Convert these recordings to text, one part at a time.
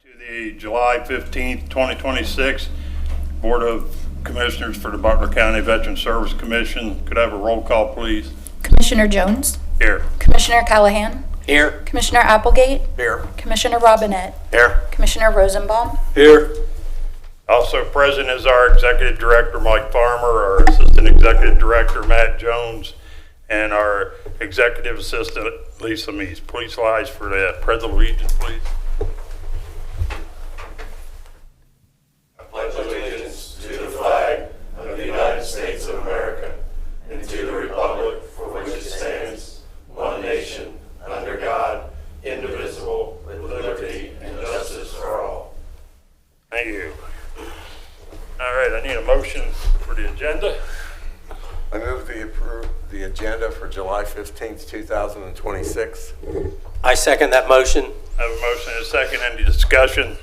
To the July 15th, 2026 Board of Commissioners for the Butler County Veteran Service Commission. Could I have a roll call, please? Commissioner Jones. Here. Commissioner Callahan. Here. Commissioner Applegate. Here. Commissioner Robinette. Here. Commissioner Rosenbaum. Here. Also present is our Executive Director, Mike Farmer, our Assistant Executive Director, Matt Jones, and our Executive Assistant, Lisa Meese. Please rise for the Pledge of Allegiance, please. I pledge allegiance to the flag of the United States of America and to the republic for which it stands, one nation, under God, indivisible, with liberty and justice for all. Thank you. All right, I need a motion for the agenda. I move to approve the agenda for July 15th, 2026. I second that motion. I have a motion and a second. Any discussion?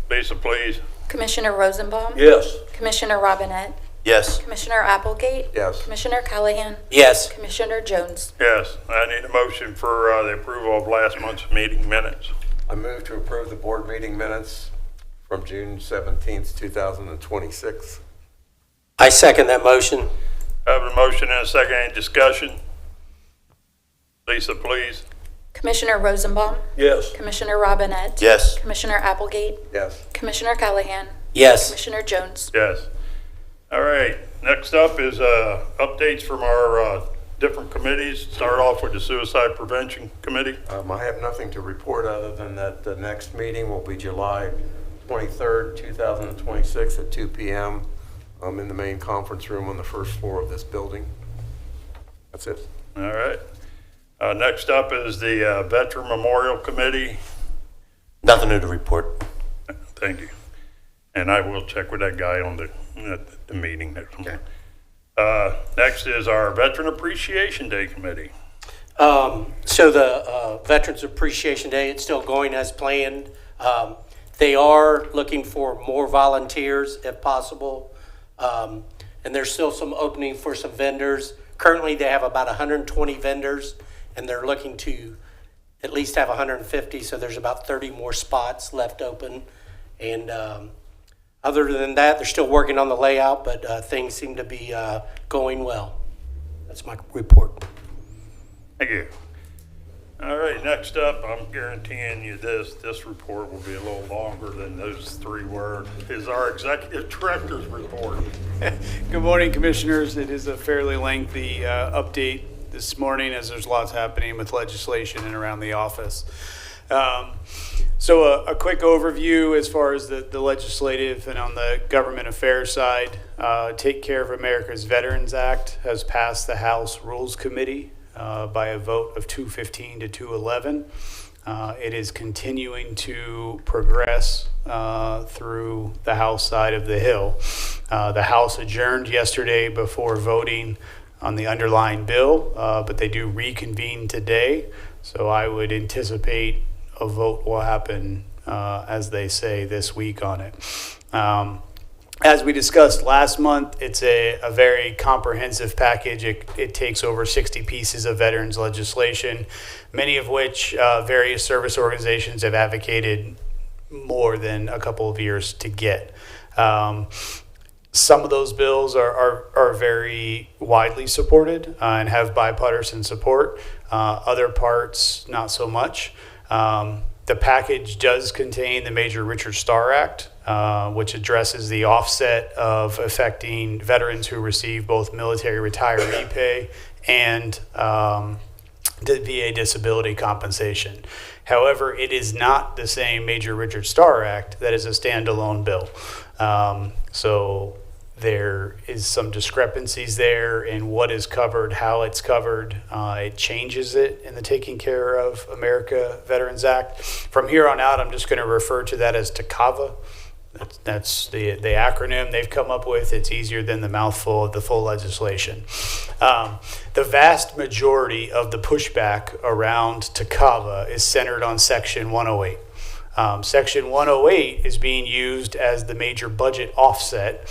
Lisa, please. Commissioner Rosenbaum. Yes. Commissioner Robinette. Yes. Commissioner Applegate. Yes. Commissioner Callahan. Yes. Commissioner Jones. Yes, I need a motion for the approval of last month's meeting minutes. I move to approve the board meeting minutes from June 17th, 2026. I second that motion. I have a motion and a second. Any discussion? Lisa, please. Commissioner Rosenbaum. Yes. Commissioner Robinette. Yes. Commissioner Applegate. Yes. Commissioner Callahan. Yes. Commissioner Jones. Yes. All right, next up is updates from our different committees. Start off with the Suicide Prevention Committee. I have nothing to report other than that the next meeting will be July 23rd, 2026 at 2 p.m. In the main conference room on the first floor of this building. That's it. All right. Next up is the Veteran Memorial Committee. Nothing new to report. Thank you. And I will check with that guy on the meeting next month. Next is our Veteran Appreciation Day Committee. So the Veterans Appreciation Day, it's still going as planned. They are looking for more volunteers if possible. And there's still some opening for some vendors. Currently, they have about 120 vendors, and they're looking to at least have 150, so there's about 30 more spots left open. And other than that, they're still working on the layout, but things seem to be going well. That's my report. Thank you. All right, next up, I'm guaranteeing you this report will be a little longer than those 3 words, is our Executive Director's report. Good morning, Commissioners. It is a fairly lengthy update this morning as there's lots happening with legislation and around the office. So a quick overview as far as the legislative and on the government affairs side. Take Care of America's Veterans Act has passed the House Rules Committee by a vote of 215 to 211. It is continuing to progress through the House side of the Hill. The House adjourned yesterday before voting on the underlying bill, but they do reconvene today. So I would anticipate a vote will happen, as they say, this week on it. As we discussed last month, it's a very comprehensive package. It takes over 60 pieces of veterans legislation, many of which various service organizations have advocated more than a couple of years to get. Some of those bills are very widely supported and have bipartisan support. Other parts, not so much. The package does contain the Major Richard Starr Act, which addresses the offset of affecting veterans who receive both military retiree pay and the VA disability compensation. However, it is not the same Major Richard Starr Act that is a standalone bill. So there is some discrepancies there in what is covered, how it's covered. It changes it in the Taking Care of America Veterans Act. From here on out, I'm just going to refer to that as TACAVA. That's the acronym they've come up with. It's easier than the mouthful of the full legislation. The vast majority of the pushback around TACAVA is centered on Section 108. Section 108 is being used as the major budget offset,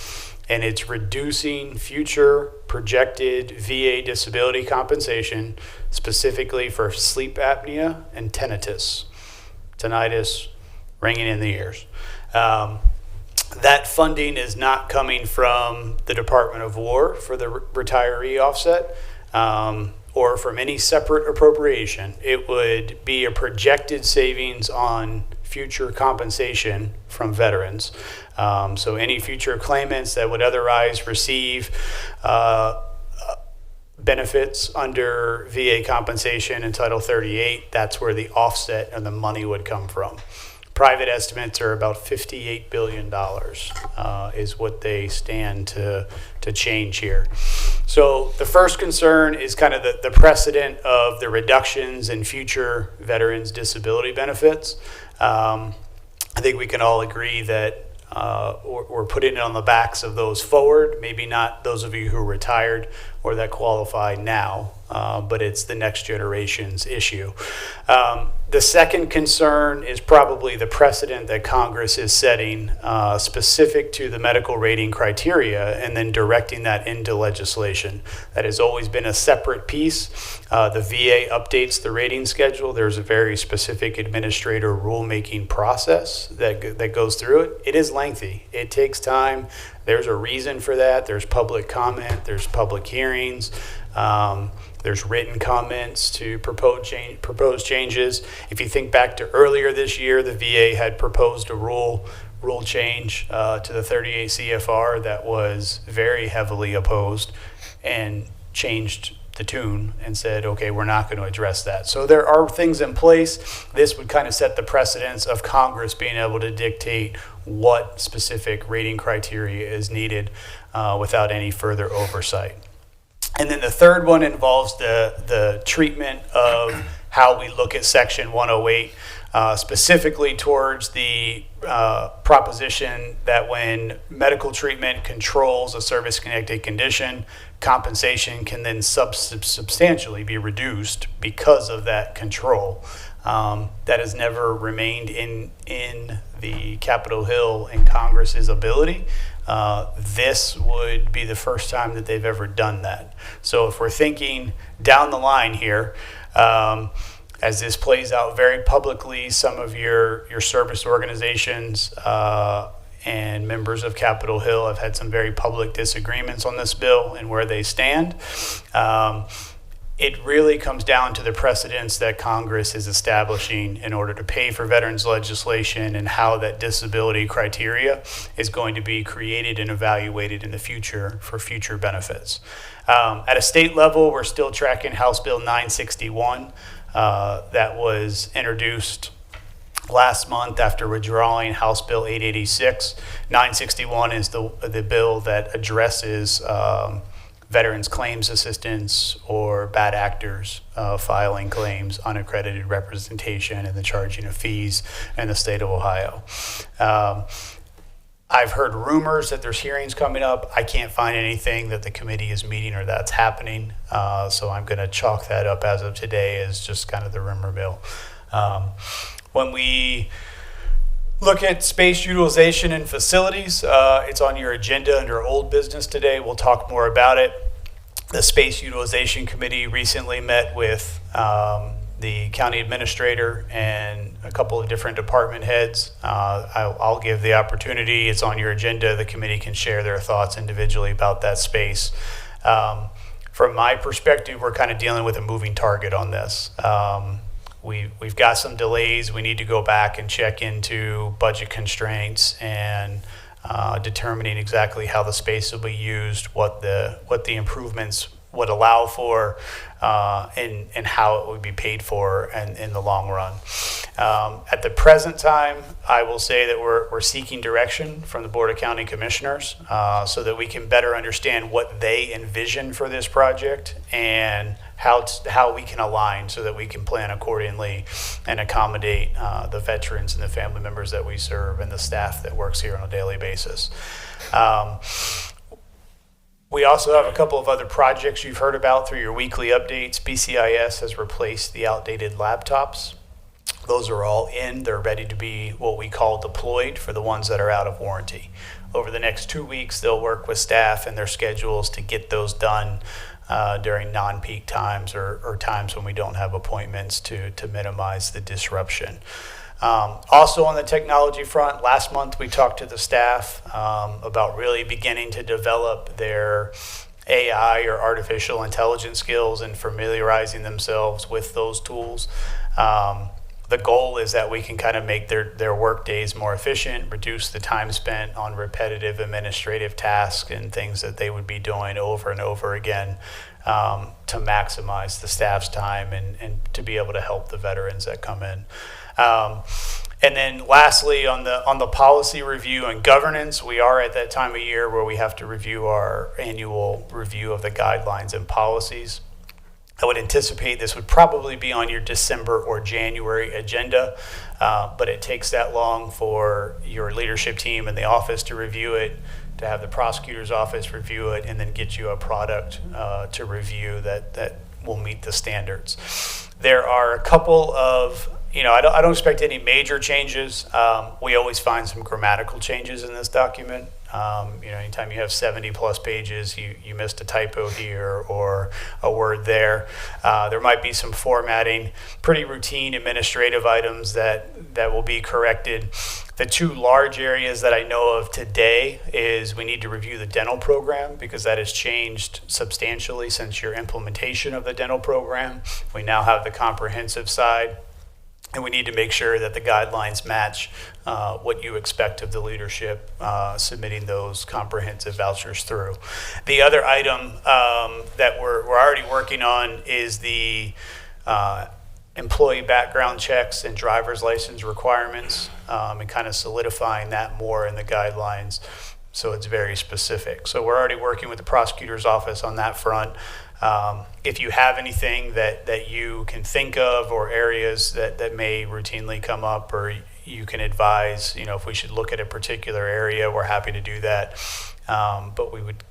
and it's reducing future projected VA disability compensation, specifically for sleep apnea and tinnitus. tinnitus, ringing in the ears. That funding is not coming from the Department of War for the retiree offset or from any separate appropriation. It would be a projected savings on future compensation from veterans. So any future claimants that would otherwise receive benefits under VA compensation in Title 38, that's where the offset and the money would come from. Private estimates are about $58 billion is what they stand to change here. So the first concern is kind of the precedent of the reductions in future veterans' disability benefits. I think we can all agree that we're putting it on the backs of those forward, maybe not those of you who are retired or that qualify now, but it's the next generation's issue. The second concern is probably the precedent that Congress is setting specific to the medical rating criteria and then directing that into legislation. That has always been a separate piece. The VA updates the rating schedule. There's a very specific administrator rulemaking process that goes through it. It is lengthy. It takes time. There's a reason for that. There's public comment. There's public hearings. There's written comments to propose changes. If you think back to earlier this year, the VA had proposed a rule change to the 38 CFR that was very heavily opposed and changed the tune and said, okay, we're not going to address that. So there are things in place. This would kind of set the precedence of Congress being able to dictate what specific rating criteria is needed without any further oversight. And then the third one involves the treatment of how we look at Section 108, specifically towards the proposition that when medical treatment controls a service-connected condition, compensation can then substantially be reduced because of that control. That has never remained in the Capitol Hill and Congress's ability. This would be the first time that they've ever done that. So if we're thinking down the line here, as this plays out very publicly, some of your service organizations and members of Capitol Hill have had some very public disagreements on this bill and where they stand. It really comes down to the precedents that Congress is establishing in order to pay for veterans legislation and how that disability criteria is going to be created and evaluated in the future for future benefits. At a state level, we're still tracking House Bill 961 that was introduced last month after withdrawing House Bill 886. 961 is the bill that addresses veterans claims assistance or bad actors filing claims, unaccredited representation, and the charging of fees in the state of Ohio. I've heard rumors that there's hearings coming up. I can't find anything that the committee is meeting or that's happening, so I'm going to chalk that up as of today as just kind of the rumor mill. When we look at space utilization in facilities, it's on your agenda under old business today. We'll talk more about it. The Space Utilization Committee recently met with the county administrator and a couple of different department heads. I'll give the opportunity. It's on your agenda. The committee can share their thoughts individually about that space. From my perspective, we're kind of dealing with a moving target on this. We've got some delays. We need to go back and check into budget constraints and determining exactly how the space will be used, what the improvements would allow for, and how it would be paid for in the long run. At the present time, I will say that we're seeking direction from the Board of County Commissioners so that we can better understand what they envision for this project and how we can align so that we can plan accordingly and accommodate the veterans and the family members that we serve and the staff that works here on a daily basis. We also have a couple of other projects you've heard about through your weekly updates. BCIS has replaced the outdated laptops. Those are all in. They're ready to be what we call deployed for the ones that are out of warranty. Over the next 2 weeks, they'll work with staff and their schedules to get those done during non-peak times or times when we don't have appointments to minimize the disruption. Also on the technology front, last month we talked to the staff about really beginning to develop their AI or artificial intelligence skills and familiarizing themselves with those tools. The goal is that we can kind of make their work days more efficient, reduce the time spent on repetitive administrative tasks and things that they would be doing over and over again, to maximize the staff's time and to be able to help the veterans that come in. And then lastly, on the policy review and governance, we are at that time of year where we have to review our annual review of the guidelines and policies. I would anticipate this would probably be on your December or January agenda, but it takes that long for your leadership team and the office to review it, to have the prosecutor's office review it, and then get you a product to review that will meet the standards. There are a couple of, I don't expect any major changes. We always find some grammatical changes in this document. Anytime you have 70 plus pages, you missed a typo here or a word there. There might be some formatting, pretty routine administrative items that will be corrected. The two large areas that I know of today is we need to review the dental program because that has changed substantially since your implementation of the dental program. We now have the comprehensive side. And we need to make sure that the guidelines match what you expect of the leadership submitting those comprehensive vouchers through. The other item that we're already working on is the employee background checks and driver's license requirements, and kind of solidifying that more in the guidelines so it's very specific. So we're already working with the prosecutor's office on that front. If you have anything that you can think of or areas that may routinely come up, or you can advise, if we should look at a particular area, we're happy to do that. But we would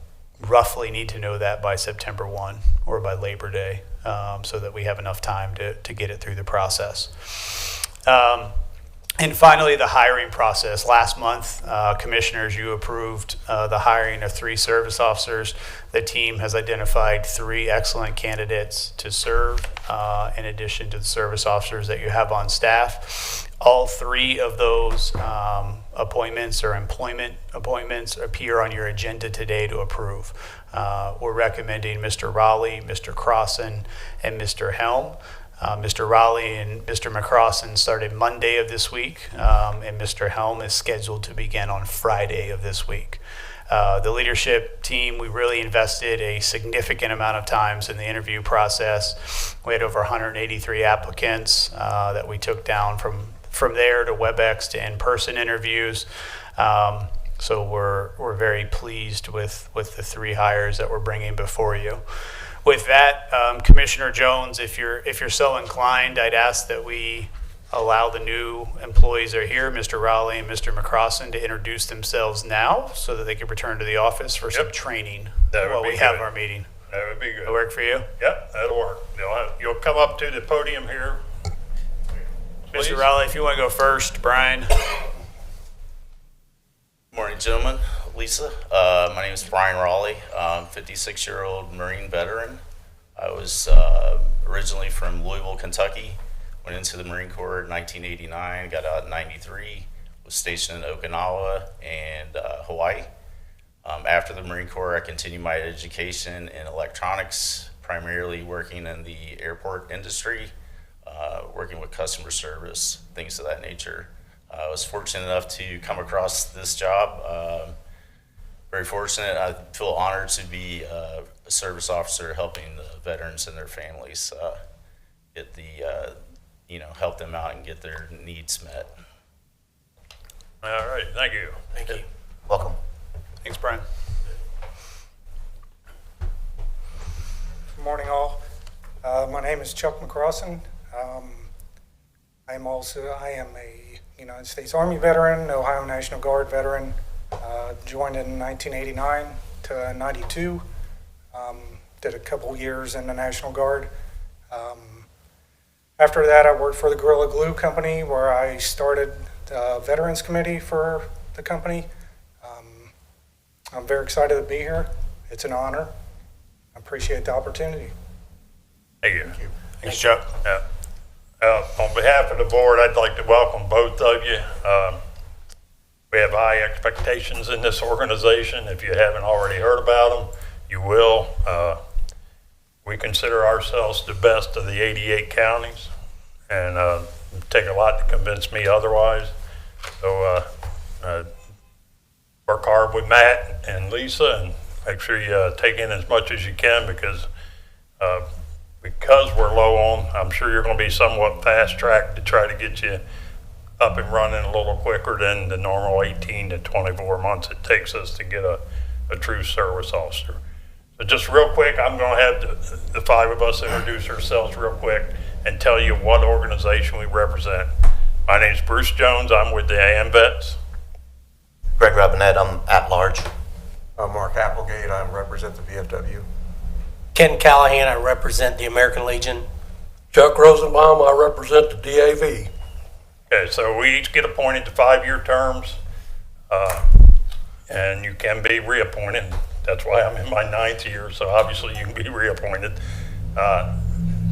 roughly need to know that by September 1 or by Labor Day, so that we have enough time to get it through the process. And finally, the hiring process. Last month, commissioners, you approved the hiring of 3 service officers. The team has identified 3 excellent candidates to serve, in addition to the service officers that you have on staff. All 3 of those appointments or employment appointments appear on your agenda today to approve. We're recommending Mr. Raleigh, Mr. Crossan, and Mr. Helm. Mr. Raleigh and Mr. McCrossan started Monday of this week, and Mr. Helm is scheduled to begin on Friday of this week. The leadership team, we really invested a significant amount of times in the interview process. We had over 183 applicants that we took down from there to WebEx to in-person interviews. So we're very pleased with the 3 hires that we're bringing before you. With that, Commissioner Jones, if you're so inclined, I'd ask that we allow the new employees that are here, Mr. Raleigh and Mr. McCrossan, to introduce themselves now so that they can return to the office for some training while we have our meeting. That would be good. That work for you? Yep, that'll work. You'll come up to the podium here. Please. Mr. Raleigh, if you want to go first, Brian. Good morning, gentlemen. Lisa, my name is Brian Raleigh. I'm a 56-year-old Marine veteran. I was originally from Louisville, Kentucky. Went into the Marine Corps in 1989, got out in 93, was stationed in Okinawa and Hawaii. After the Marine Corps, I continued my education in electronics, primarily working in the airport industry, working with customer service, things of that nature. I was fortunate enough to come across this job. Very fortunate. I feel honored to be a service officer helping the veterans and their families get the, help them out and get their needs met. All right, thank you. Thank you. Welcome. Thanks, Brian. Good morning, all. My name is Chuck McCrossan. I am a United States Army veteran, Ohio National Guard veteran. Joined in 1989 to 92. Did a couple years in the National Guard. After that, I worked for the Gorilla Glue Company, where I started the Veterans Committee for the company. I'm very excited to be here. It's an honor. I appreciate the opportunity. Thank you. Thanks, Chuck. Yeah. On behalf of the board, I'd like to welcome both of you. We have high expectations in this organization. If you haven't already heard about them, you will. We consider ourselves the best of the 88 counties, and it'd take a lot to convince me otherwise. So work hard with Matt and Lisa, and make sure you take in as much as you can, because we're low on, I'm sure you're going to be somewhat fast tracked to try to get you up and running a little quicker than the normal 18 to 24 months it takes us to get a true service officer. So just real quick, I'm going to have the five of us introduce ourselves real quick and tell you what organization we represent. My name is Bruce Jones. I'm with the AMVETS. Greg Robinette, I'm at large. Mark Applegate, I represent the VFW. Ken Callahan, I represent the American Legion. Chuck Rosenbaum, I represent the DAV. Okay, so we each get appointed to 5-year terms, and you can be reappointed. That's why I'm in my 9th year, so obviously you can be reappointed.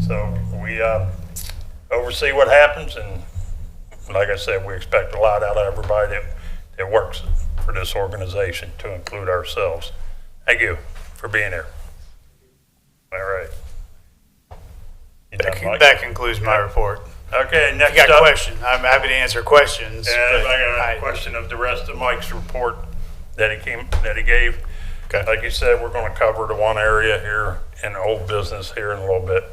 So we oversee what happens, and like I said, we expect a lot out of everybody that works for this organization, to include ourselves. Thank you for being here. All right. You done, Mike? That concludes my report. Okay, If next you got up. questions, I'm happy to answer questions. And but I got a question of the rest of Mike's report that he gave. Okay. Like you said, we're going to cover the one area here in old business here in a little bit.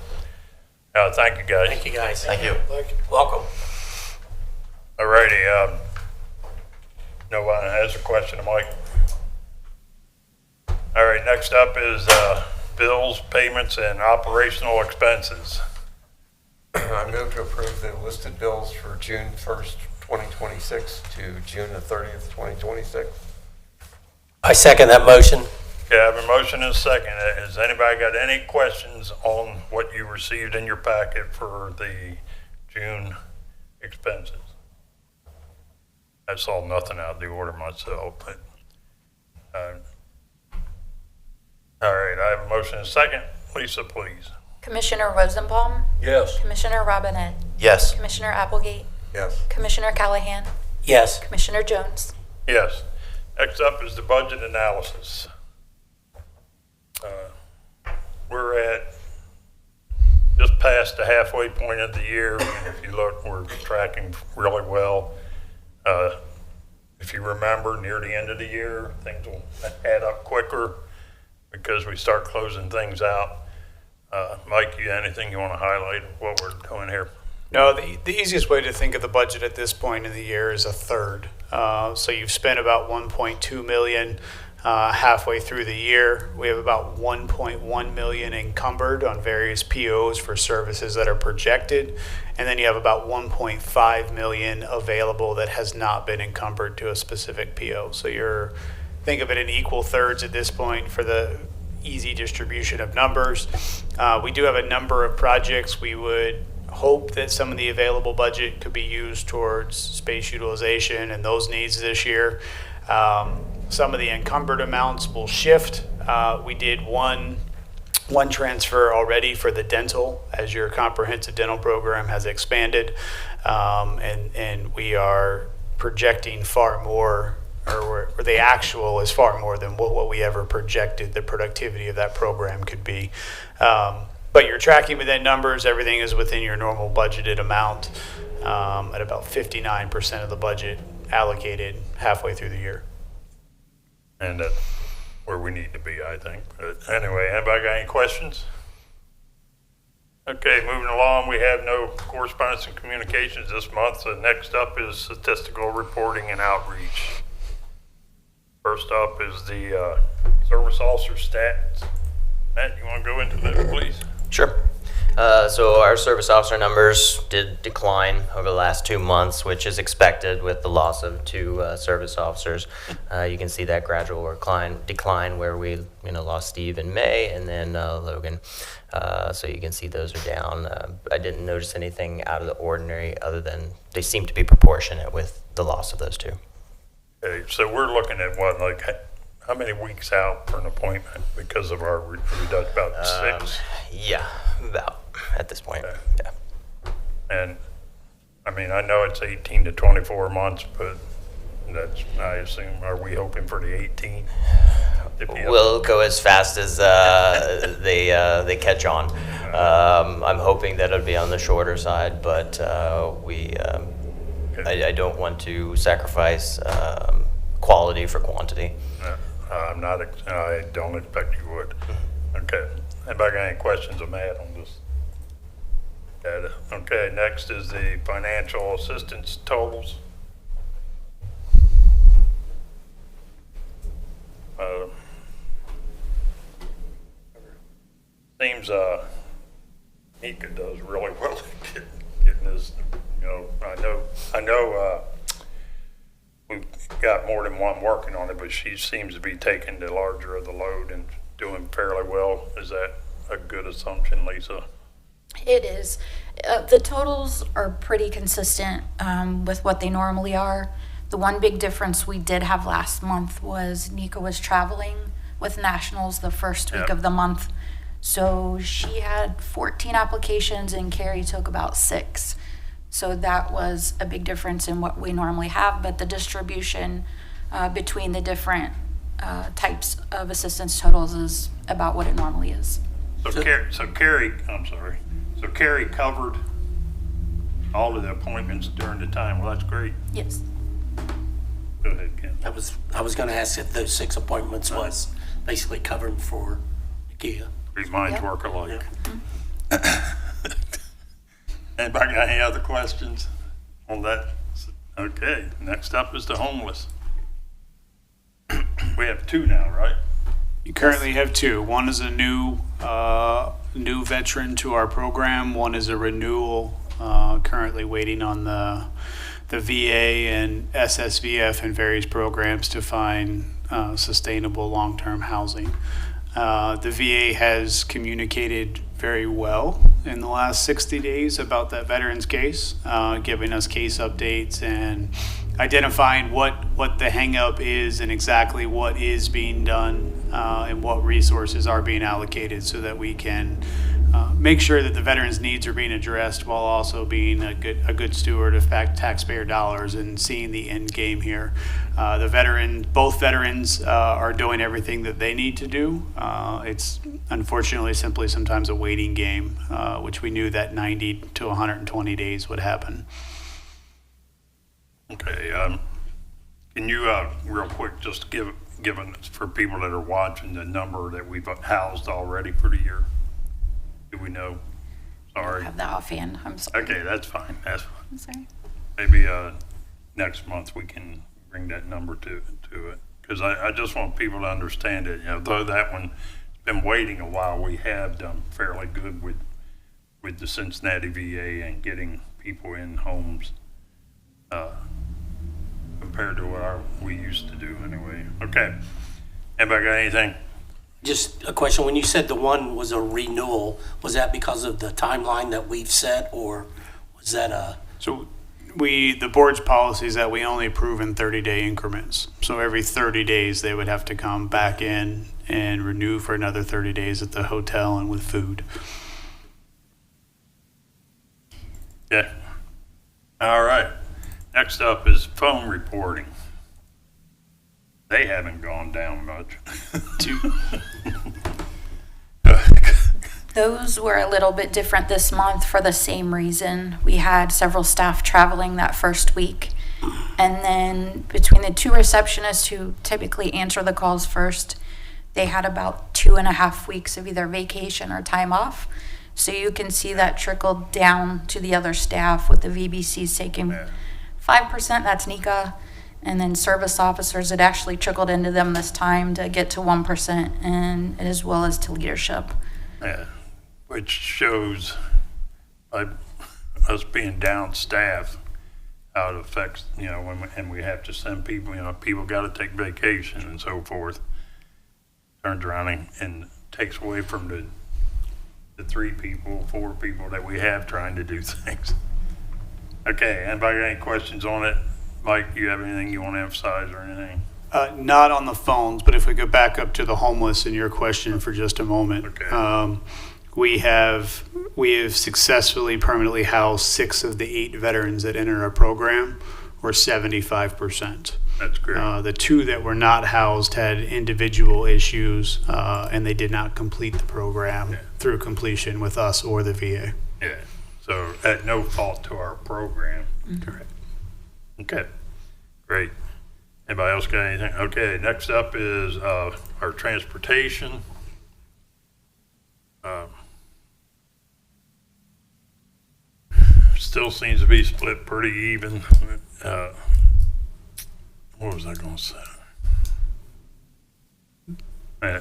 Thank you, guys. Thank you, guys. Thank you. Welcome. All righty. No one has a question to Mike. All right, next up is bills, payments, and operational expenses. I move to approve the listed bills for June 1st, 2026 to June the 30th, 2026. I second that motion. Okay, I have a motion and a second. Has anybody got any questions on what you received in your packet for the June expenses? I saw nothing out of the order myself, but, all right, I have a motion and a second. Lisa, please. Commissioner Rosenbaum, Yes. Commissioner Robinette, Yes. Commissioner Applegate, Yes. Commissioner Callahan, Yes. Commissioner Jones. Yes. Next up is the budget analysis. We're at just past the halfway point of the year. And if you look, we're tracking really well. If you remember, near the end of the year, things will add up quicker because we start closing things out. Mike, you anything you want to highlight of what we're doing here? No, the easiest way to think of the budget at this point in the year is a third. So you've spent about 1.2 million halfway through the year. We have about 1.1 million encumbered on various POs for services that are projected. And then you have about 1.5 million available that has not been encumbered to a specific PO. So think of it in equal thirds at this point for the easy distribution of numbers. We do have a number of projects. We would hope that some of the available budget could be used towards space utilization and those needs this year. Some of the encumbered amounts will shift. We did one transfer already for the dental as your comprehensive dental program has expanded, and we are projecting far more, or the actual is far more than what we ever projected the productivity of that program could be. But you're tracking within numbers. Everything is within your normal budgeted amount, at about 59% of the budget allocated halfway through the year. And that's where we need to be, I think. But anyway, anybody got any questions? Okay, moving along, we have no correspondence and communications this month. So next up is statistical reporting and outreach. First up is the service officer stats. Matt, you want to go into this, please? Sure. So our service officer numbers did decline over the last 2 months, which is expected with the loss of 2 service officers. You can see that gradual decline where we lost Steve in May and then Logan. So you can see those are down. I didn't notice anything out of the ordinary other than they seem to be proportionate with the loss of those 2. Okay, so we're looking at what, like how many weeks out for an appointment because of our reduction, about 6? Yeah, about at this point. Okay. Yeah. And, I mean, I know it's 18 to 24 months, but that's, I assume, are we hoping for the 18? We'll go as fast as they catch on. I'm hoping that it'll be on the shorter side, but I don't want to sacrifice quality for quantity. I'm not, I don't expect you would. Okay. Anybody got any questions of Matt on this data? Okay, next is the financial assistance totals. Seems Nika does really well at getting this, you know, I know we've got more than one working on it, but she seems to be taking the larger of the load and doing fairly well. Is that a good assumption, Lisa? It is. The totals are pretty consistent with what they normally are. The one big difference we did have last month was Nika was traveling with nationals the first week Yep. of the month. So she had 14 applications and Carrie took about 6. So that was a big difference in what we normally have, but the distribution between the different types of assistance totals is about what it normally is. So Carrie, I'm sorry. So Carrie covered all of the appointments during the time. Well, that's great. Yes. Go ahead, Ken. I was gonna ask if those 6 appointments was basically covering for Nakia. Three minds Yep. work alike. Anybody got any other questions on that? Okay, next up is the homeless. We have 2 now, right? You currently have 2. One is a new veteran to our program. One is a renewal, currently waiting on the VA and SSVF and various programs to find sustainable long-term housing. The VA has communicated very well in the last 60 days about that veteran's case, giving us case updates and identifying what the hang-up is and exactly what is being done and what resources are being allocated so that we can make sure that the veterans' needs are being addressed while also being a good steward of taxpayer dollars and seeing the end game here. Both veterans are doing everything that they need to do. It's unfortunately simply sometimes a waiting game, which we knew that 90 to 120 days would happen. Okay, can you, real quick, just give for people that are watching the number that we've housed already for the year? Do we know? I Sorry. have that offhand. I'm sorry. Okay, that's fine, that's fine. I'm sorry. Maybe next month we can bring that number to it. Because I just want people to understand it, you know, though that one's been waiting a while, we have done fairly good with the Cincinnati VA and getting people in homes compared to what we used to do anyway. Okay, anybody got anything? Just a question, when you said the one was a renewal, was that because of the timeline that we've set, or was that a? So the board's policy is that we only approve in 30-day increments. So every 30 days, they would have to come back in and renew for another 30 days at the hotel and with food. Yeah. All right. Next up is phone reporting. They haven't gone down much. Those were a little bit different this month for the same reason. We had several staff traveling that first week. And then between the 2 receptionists who typically answer the calls first, they had about 2.5 weeks of either vacation or time off. So you can see that trickled down to the other staff with the VBCs taking 5%, that's Nika. And then service officers, it actually trickled into them this time to get to 1%, and as well as to leadership. Yeah, which shows us being down staff, how it affects, you know, and we have to send people, you know, people got to take vacation and so forth. Turns around and takes away from the 3 people, 4 people that we have trying to do things. Okay, anybody got any questions on it? Mike, do you have anything you want to emphasize or anything? Not on the phones, but if we go back up to the homeless in your question for just a moment. Okay. We have successfully permanently housed 6 of the 8 veterans that enter our program, or 75%. That's great. The 2 that were not housed had individual issues, and they did not complete the program through completion with us or the VA. Yeah. So at no fault to our program. Correct. Okay. Great. Anybody else got anything? Okay. Next up is our transportation. Still seems to be split pretty even. What was I going to say?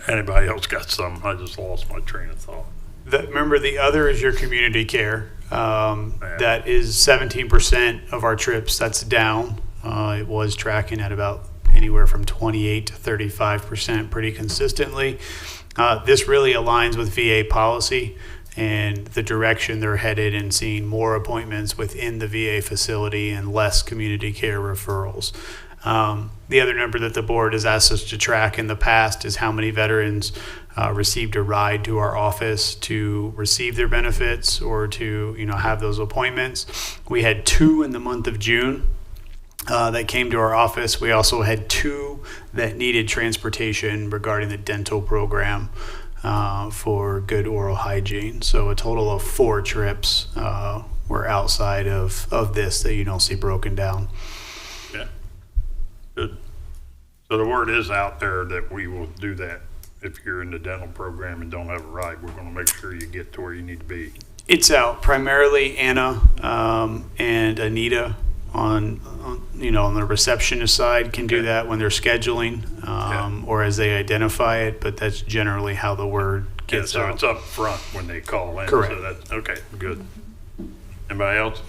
Anybody else got something? I just lost my train of thought. Remember, the other is your community care. That is 17% of our trips. That's down. It was tracking at about anywhere from 28 to 35% pretty consistently. This really aligns with VA policy and the direction they're headed in, seeing more appointments within the VA facility and less community care referrals. The other number that the board has asked us to track in the past is how many veterans received a ride to our office to receive their benefits or to have those appointments. We had 2 in the month of June that came to our office. We also had 2 that needed transportation regarding the dental program for good oral hygiene. So a total of 4 trips were outside of this that you don't see broken down. Yeah. Good. So the word is out there that we will do that. If you're in the dental program and don't have a ride, we're going to make sure you get to where you need to be. It's out primarily Anna and Anita on the receptionist side can do that when they're scheduling or as they identify it, but that's generally how the word gets so out. it's up front when they call in. Correct. So that's okay. Good. Anybody else?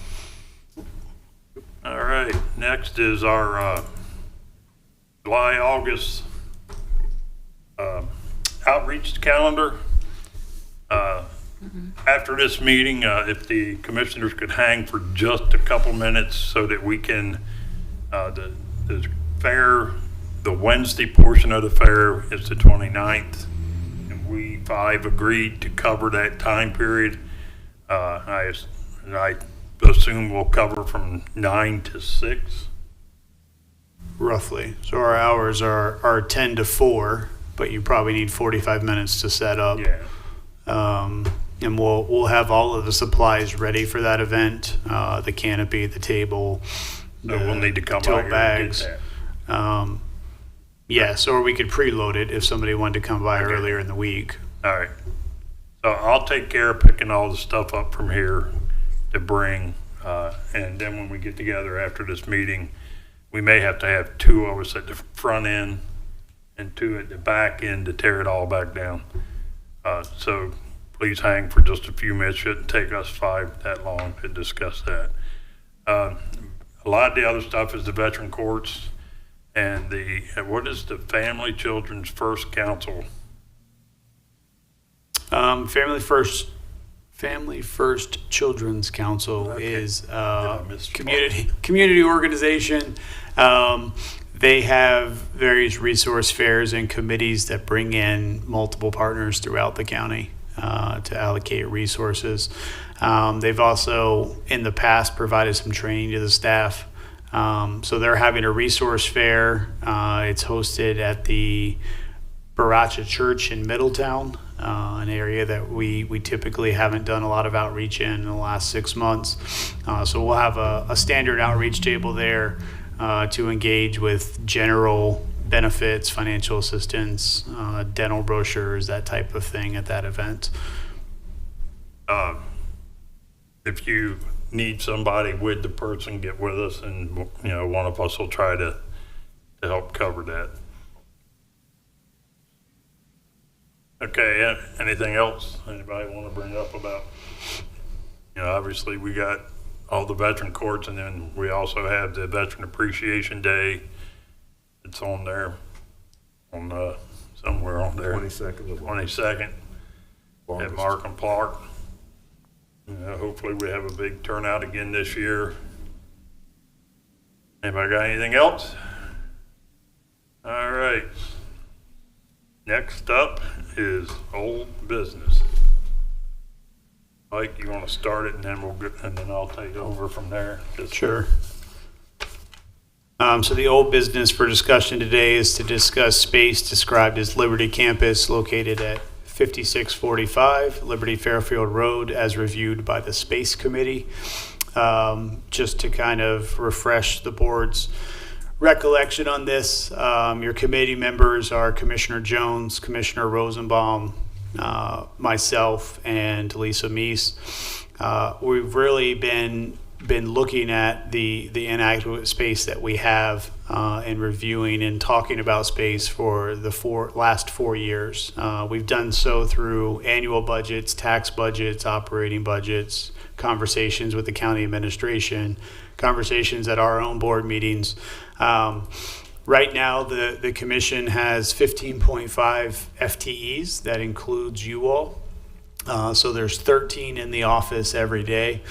All right. Next is our July, August outreach calendar. After this meeting, if the commissioners could hang for just a couple minutes so that we can, the fair, the Wednesday portion of the fair is the 29th, and we 5 agreed to cover that time period. I assume we'll cover from 9 to 6. Roughly. So our hours are 10 to 4, but you probably need 45 minutes to set up. Yeah. And we'll have all of the supplies ready for that event, the canopy, the table, So we'll need to come out tote here bags. and get that. Yes, or we could preload it if somebody wanted to come by earlier in the week. All right. So I'll take care of picking all the stuff up from here to bring. And then when we get together after this meeting, we may have to have 2 of us at the front end and 2 at the back end to tear it all back down. So please hang for just a few minutes. Shouldn't take us 5 that long to discuss that. A lot of the other stuff is the veteran courts and what is the Family Children's First Council? Family First Children's Council is community organization. They have various resource fairs and committees that bring in multiple partners throughout the county to allocate resources. They've also, in the past, provided some training to the staff. So they're having a resource fair. It's hosted at the Baracha Church in Middletown, an area that we typically haven't done a lot of outreach in the last 6 months. So we'll have a standard outreach table there to engage with general benefits, financial assistance, dental brochures, that type of thing at that event. If you need somebody with the person, get with us, and one of us will try to help cover that. Okay, anything else anybody want to bring up about, obviously we got all the veteran courts, and then we also have the Veteran Appreciation Day. It's on there, somewhere on there. 22nd at Markham Park. Hopefully we have a big turnout again this year. Anybody got anything else? All right. Next up is old business. Mike, you want to start it, and then and then I'll take over from there. Sure. So the old business for discussion today is to discuss space described as Liberty Campus located at 5645 Liberty Fairfield Road as reviewed by the Space Committee. Just to kind of refresh the board's recollection on this, your committee members are Commissioner Jones, Commissioner Rosenbaum, myself, and Lisa Meese. We've really been looking at the inadequate space that we have and reviewing and talking about space for the last 4 years. We've done so through annual budgets, tax budgets, operating budgets, conversations with the county administration, conversations at our own board meetings. Right now, the commission has 15.5 FTEs. That includes you all. So there's 13 in the office every day.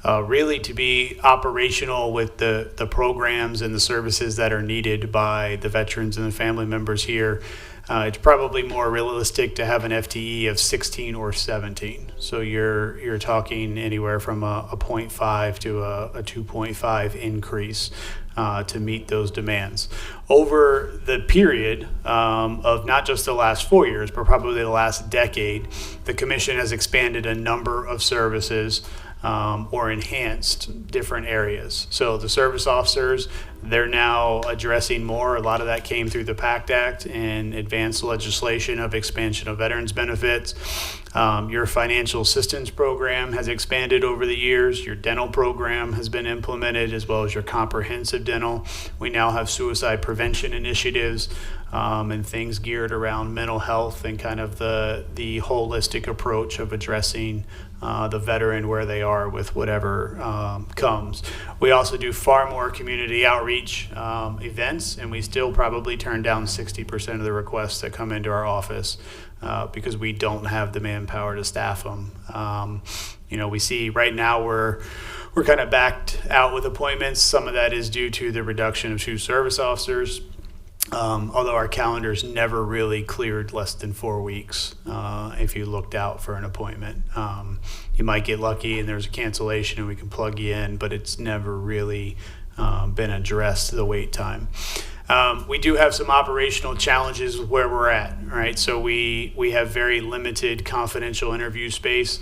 Really to be operational with the programs and the services that are needed by the veterans and the family members here, it's probably more realistic to have an FTE of 16 or 17. So you're talking anywhere from a 0.5 to a 2.5 increase to meet those demands. Over the period of not just the last 4 years, but probably the last decade, the commission has expanded a number of services or enhanced different areas. So the service officers, they're now addressing more. A lot of that came through the PACT Act and advanced legislation of expansion of veterans benefits. Your financial assistance program has expanded over the years. Your dental program has been implemented, as well as your comprehensive dental. We now have suicide prevention initiatives and things geared around mental health and kind of the holistic approach of addressing the veteran where they are with whatever comes. We also do far more community outreach events, and we still probably turn down 60% of the requests that come into our office because we don't have the manpower to staff them. We see right now we're kind of backed out with appointments. Some of that is due to the reduction of 2 service officers. Although our calendars never really cleared less than 4 weeks if you looked out for an appointment. You might get lucky and there's a cancellation and we can plug you in, but it's never really been addressed, the wait time. We do have some operational challenges with where we're at, right? So we have very limited confidential interview space.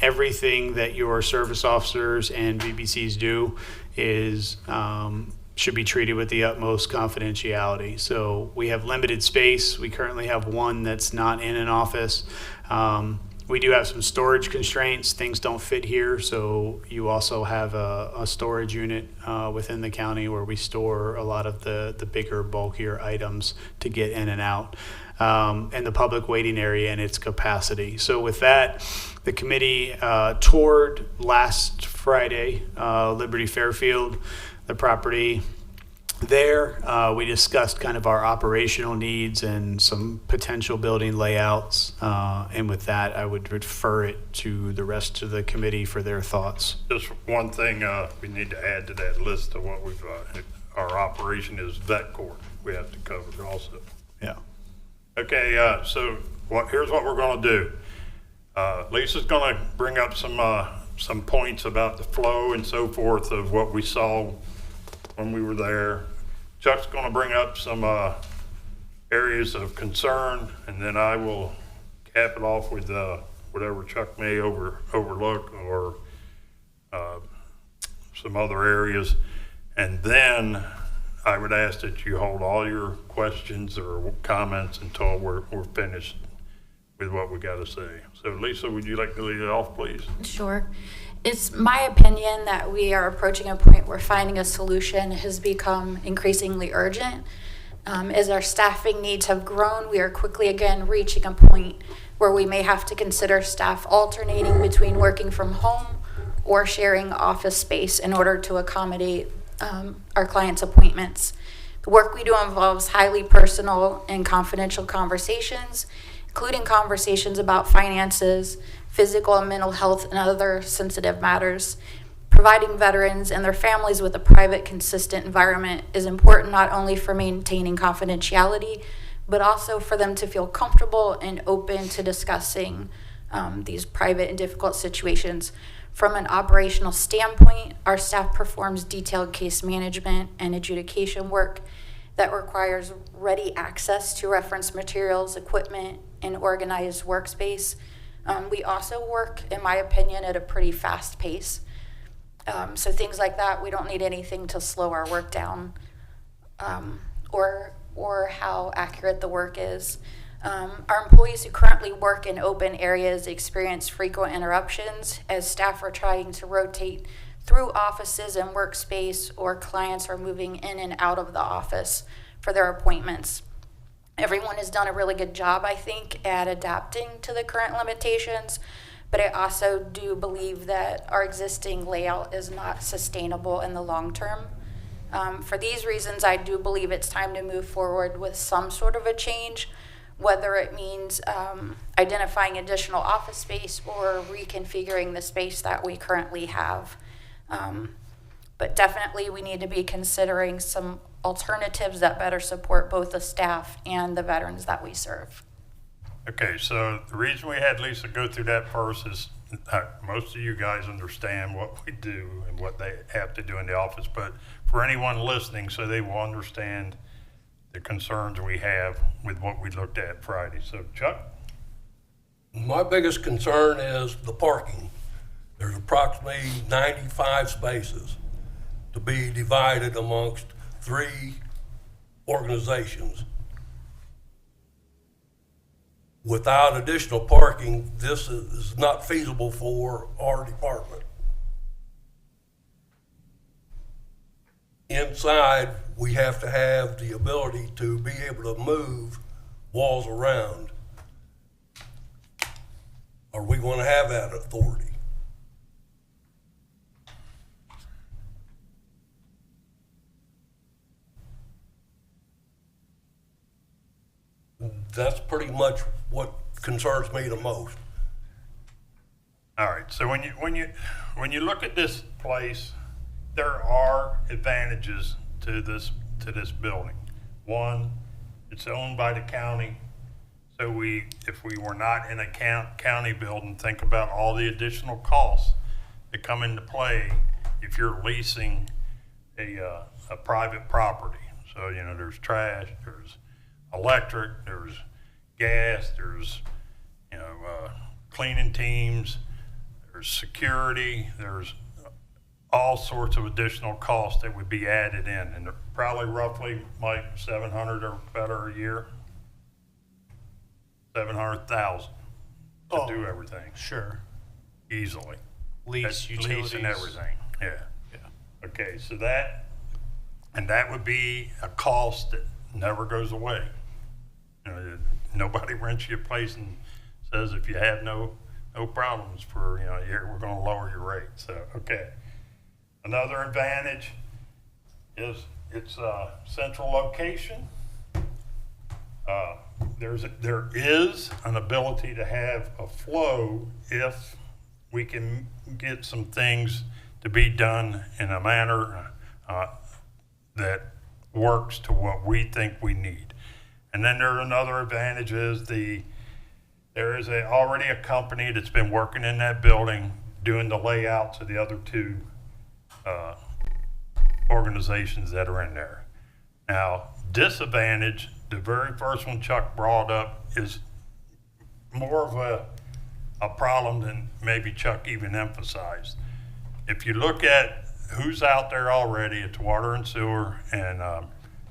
Everything that your service officers and VBCs do is should be treated with the utmost confidentiality. So we have limited space. We currently have 1 that's not in an office. We do have some storage constraints. Things don't fit here. So you also have a storage unit within the county where we store a lot of the bigger, bulkier items to get in and out. And the public waiting area and its capacity. So with that, the committee toured last Friday, Liberty Fairfield, the property there. We discussed kind of our operational needs and some potential building layouts. And with that, I would refer it to the rest of the committee for their thoughts. Just one thing we need to add to that list of what we've, our operation is vet court. We have to cover also. Yeah. Okay, so here's what we're going to do. Lisa's going to bring up some points about the flow and so forth of what we saw when we were there. Chuck's going to bring up some areas of concern, and then I will cap it off with whatever Chuck may overlook or some other areas. And then I would ask that you hold all your questions or comments until we're finished with what we got to say. So Lisa, would you like to lead it off, please? Sure. It's my opinion that we are approaching a point where finding a solution has become increasingly urgent. As our staffing needs have grown, we are quickly again reaching a point where we may have to consider staff alternating between working from home or sharing office space in order to accommodate our clients' appointments. The work we do involves highly personal and confidential conversations, including conversations about finances, physical and mental health, and other sensitive matters. Providing veterans and their families with a private, consistent environment is important not only for maintaining confidentiality, but also for them to feel comfortable and open to discussing these private and difficult situations. From an operational standpoint, our staff performs detailed case management and adjudication work that requires ready access to reference materials, equipment, and organized workspace. We also work, in my opinion, at a pretty fast pace. So things like that, we don't need anything to slow our work down, or how accurate the work is. Our employees who currently work in open areas experience frequent interruptions as staff are trying to rotate through offices and workspace, or clients are moving in and out of the office for their appointments. Everyone has done a really good job, I think, at adapting to the current limitations, but I also do believe that our existing layout is not sustainable in the long term. For these reasons, I do believe it's time to move forward with some sort of a change, whether it means identifying additional office space or reconfiguring the space that we currently have. But definitely we need to be considering some alternatives that better support both the staff and the veterans that we serve. Okay, so the reason we had Lisa go through that first is most of you guys understand what we do and what they have to do in the office, but for anyone listening, so they will understand the concerns we have with what we looked at Friday. So Chuck? My biggest concern is the parking. There's approximately 95 spaces to be divided amongst 3 organizations. Without additional parking, this is not feasible for our department. Inside, we have to have the ability to be able to move walls around. Are we going to have that authority? That's pretty much what concerns me the most. All right, so when you look at this place, there are advantages to this building. One, it's owned by the county, so if we were not in a county building, think about all the additional costs that come into play if you're leasing a private property. So, you know, there's trash, there's electric, there's gas, there's, you know, cleaning teams, there's security, there's all sorts of additional costs that would be added in, and they're probably roughly like 700 or better a year, 700,000 to do everything Sure. easily. Lease, utilities. Lease and everything, yeah. Okay, so that would be a cost that never goes away. You know, nobody rents you a place and says if you have no problems for, you know, we're going to lower your rate. So, okay. Another advantage is its central location. There is an ability to have a flow if we can get some things to be done in a manner that works to what we think we need. And then there's another advantage is there is already a company that's been working in that building doing the layouts of the other 2 organizations that are in there. Now, disadvantage, the very first one Chuck brought up, is more of a problem than maybe Chuck even emphasized. If you look at who's out there already, it's water and sewer and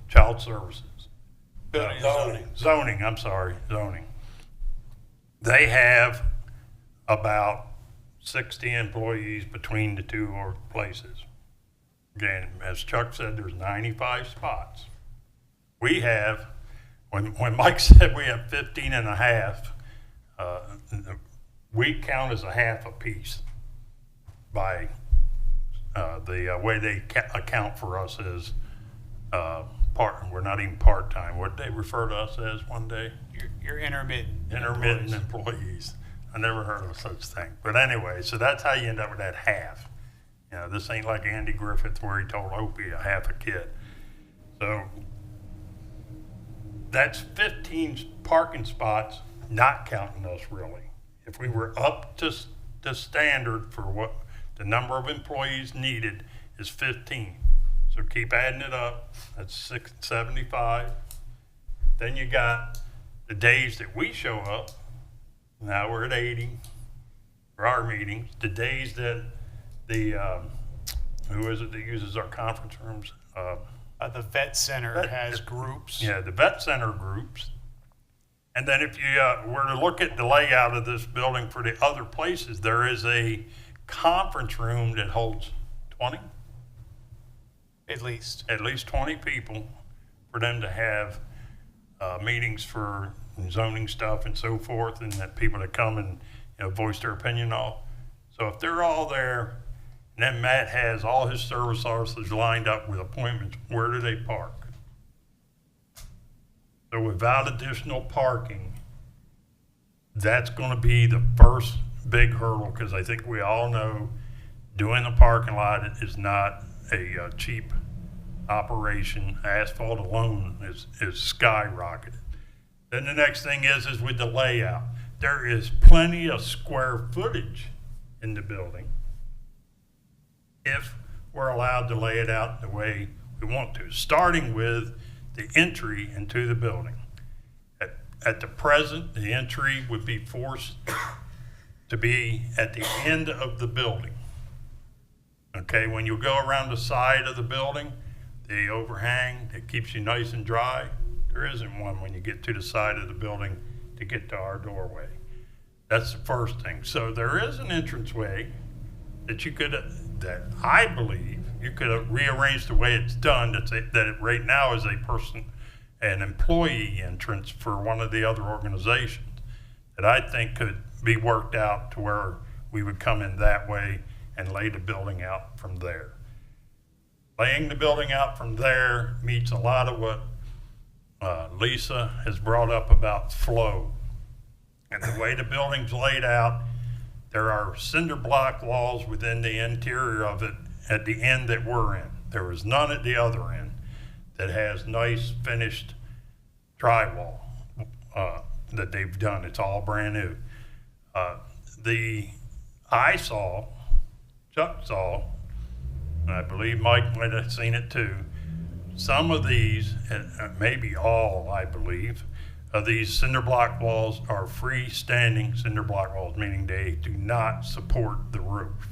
child services. Zoning. They have about 60 employees between the 2 places. Again, as Chuck said, there's 95 spots. We have, when Mike said we have 15 and a half, we count as a half a piece by the way they account for us as we're not even part-time. What did they refer to us as one day? You're intermittent. Intermittent employees. I never heard of such thing. But anyway, so that's how you end up with that half. You know, this ain't like Andy Griffith where he told Opie a half a kid. So that's 15 parking spots, not counting us really. If we were up to the standard for what the number of employees needed is 15. So keep adding it up, that's 675. Then you got the days that we show up. Now we're at 80 for our meetings. The days that the, who is it that uses our conference rooms? The vet center has groups. Yeah, the vet center groups. And then if you were to look at the layout of this building for the other places, there is a conference room that holds 20, At least. at least 20 people for them to have meetings for zoning stuff and so forth, and that people that come and, you know, voice their opinion all. So if they're all there, and then Matt has all his service officers lined up with appointments, where do they park? So without additional parking, that's going to be the first big hurdle, because I think we all know doing the parking lot is not a cheap operation. Asphalt alone is skyrocketed. Then the next thing is with the layout. There is plenty of square footage in the building if we're allowed to lay it out the way we want to, starting with the entry into the building. At the present, the entry would be forced to be at the end of the building. Okay, when you go around the side of the building, the overhang that keeps you nice and dry, there isn't one when you get to the side of the building to get to our doorway. That's the first thing. So there is an entranceway that you could, that I believe you could have rearranged the way it's done, that it right now is an employee entrance for one of the other organizations, that I think could be worked out to where we would come in that way and lay the building out from there. Laying the building out from there meets a lot of what Lisa has brought up about flow. And the way the building's laid out, there are cinder block walls within the interior of it at the end that we're in. There is none at the other end that has nice finished drywall that they've done. It's all brand new. Chuck saw, and I believe Mike might have seen it too, some of these, maybe all, I believe, of these cinder block walls are freestanding cinder block walls, meaning they do not support the roof.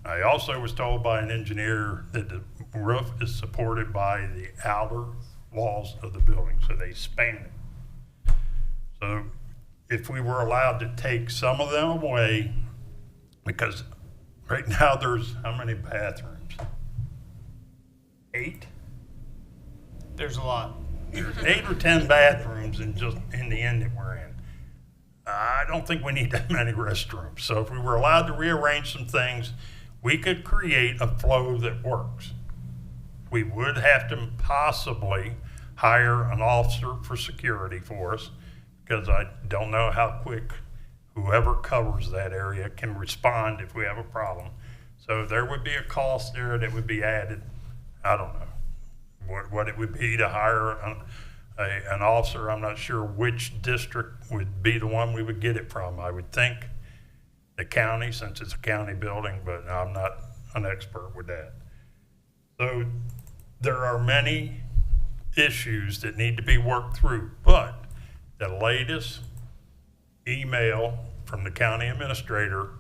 I also was told by an engineer that the roof is supported by the outer walls of the building, so they span it. So if we were allowed to take some of them away, because right now there's how many bathrooms? 8? There's a lot. There's 8 or 10 bathrooms in the end that we're in. I don't think we need that many restrooms. So if we were allowed to rearrange some things, we could create a flow that works. We would have to possibly hire an officer for security for us, because I don't know how quick whoever covers that area can respond if we have a problem. So there would be a cost there that would be added. I don't know what it would be to hire an officer. I'm not sure which district would be the one we would get it from. I would think the county, since it's a county building, but I'm not an expert with that. So there are many issues that need to be worked through, but the latest email from the county administrator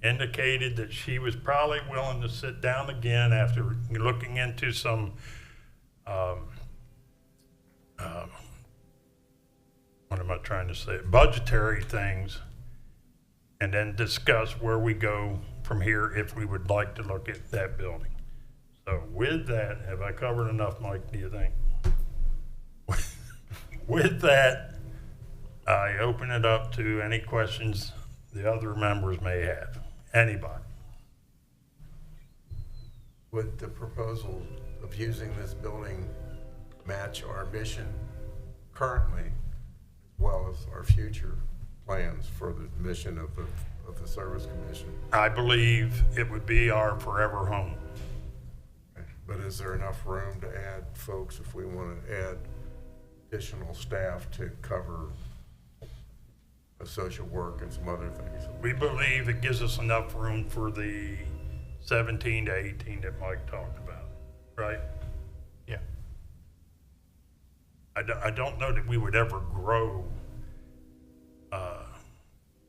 indicated that she was probably willing to sit down again after looking into some what am I trying to say? Budgetary things, and then discuss where we go from here if we would like to look at that building. So with that, have I covered enough, Mike, do you think? With that, I open it up to any questions the other members may have. Anybody? Would the proposal of using this building match our mission currently, as well as our future plans for the mission of the of the Service Commission. I believe it would be our forever home. But is there enough room to add folks if we want to add additional staff to cover social work and some other things? We believe it gives us enough room for the 17 to 18 that Mike talked about, right? Yeah. I don't know that we would ever grow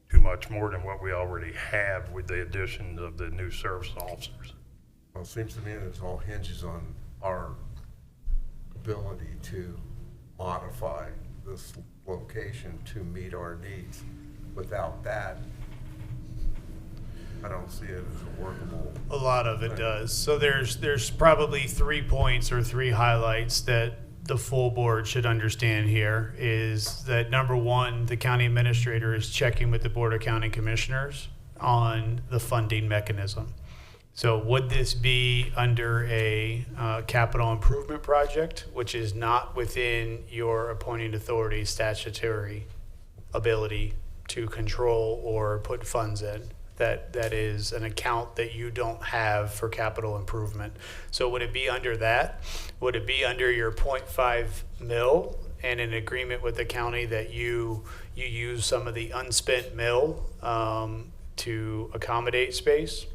too much more than what we already have with the addition of the new service officers. Well, it seems to me that it all hinges on our ability to modify this location to meet our needs. Without that, I don't see it as a workable. A lot of it does. So there's probably 3 points or 3 highlights that the full board should understand here is that number one, the county administrator is checking with the Board of County Commissioners on the funding mechanism. So would this be under a capital improvement project, which is not within your appointing authority's statutory ability to control or put funds in? That is an account that you don't have for capital improvement. So would it be under that? Would it be under your 0.5 mil and an agreement with the county that you use some of the unspent mil to accommodate space?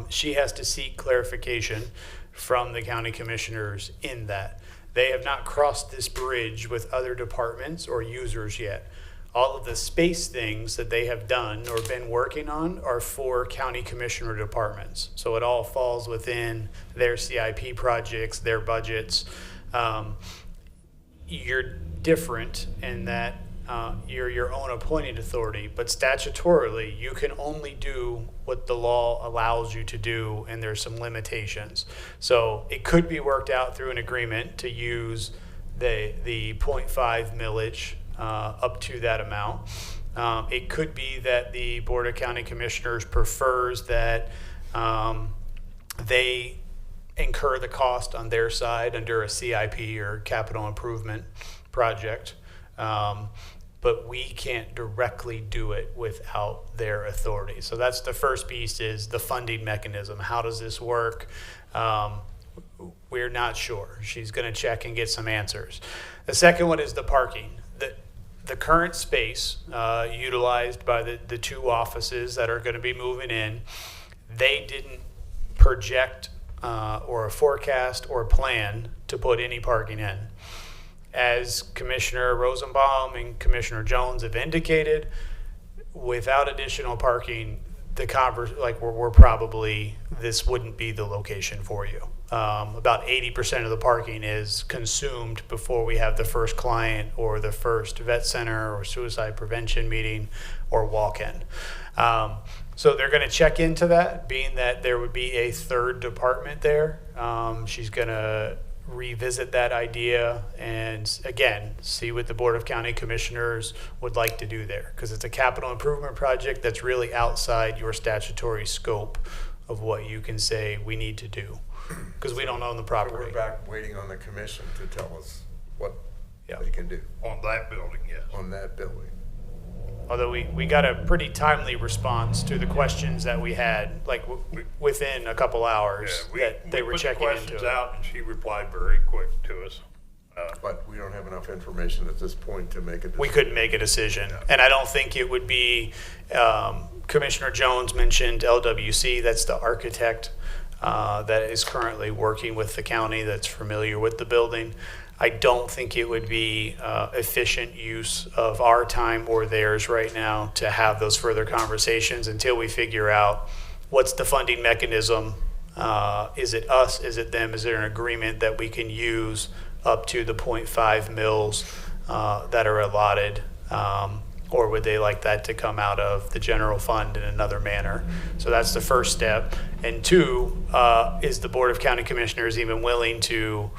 She has to seek clarification from the county commissioners in that. They have not crossed this bridge with other departments or users yet. All of the space things that they have done or been working on are for county commissioner departments. So it all falls within their CIP projects, their budgets. You're different in that you're your own appointed authority, but statutorily you can only do what the law allows you to do, and there's some limitations. So it could be worked out through an agreement to use the 0.5 millage up to that amount. It could be that the Board of County Commissioners prefers that they incur the cost on their side under a CIP or capital improvement project. But we can't directly do it without their authority. So that's the first piece, is the funding mechanism. How does this work? We're not sure. She's going to check and get some answers. The second one is the parking. The current space utilized by the 2 offices that are going to be moving in, they didn't project or a forecast or plan to put any parking in. As Commissioner Rosenbaum and Commissioner Jones have indicated, without additional parking, we're probably, this wouldn't be the location for you. About 80% of the parking is consumed before we have the first client or the first vet center or suicide prevention meeting or walk-in. So they're going to check into that, being that there would be a 3rd department there. She's going to revisit that idea and, again, see what the Board of County Commissioners would like to do there, because it's a capital improvement project that's really outside your statutory scope of what you can say we need to do, because we don't own the So property. we're back waiting on the commission to tell us what Yeah. they can do On that building, yes. on that building. Although we got a pretty timely response to the questions that we had, like within a couple hours, that they were checking We put into the questions it. out, and she replied very quick to us. But we don't have enough information at this point to make a decision. We couldn't make a decision. And I don't think it would be, Commissioner Jones mentioned LWC, that's the architect that is currently working with the county, that's familiar with the building. I don't think it would be efficient use of our time or theirs right now to have those further conversations until we figure out what's the funding mechanism. Is it us? Is it them? Is there an agreement that we can use up to the 0.5 mils that are allotted? Or would they like that to come out of the general fund in another manner? So that's the first step. And 2, is the Board of County Commissioners even willing to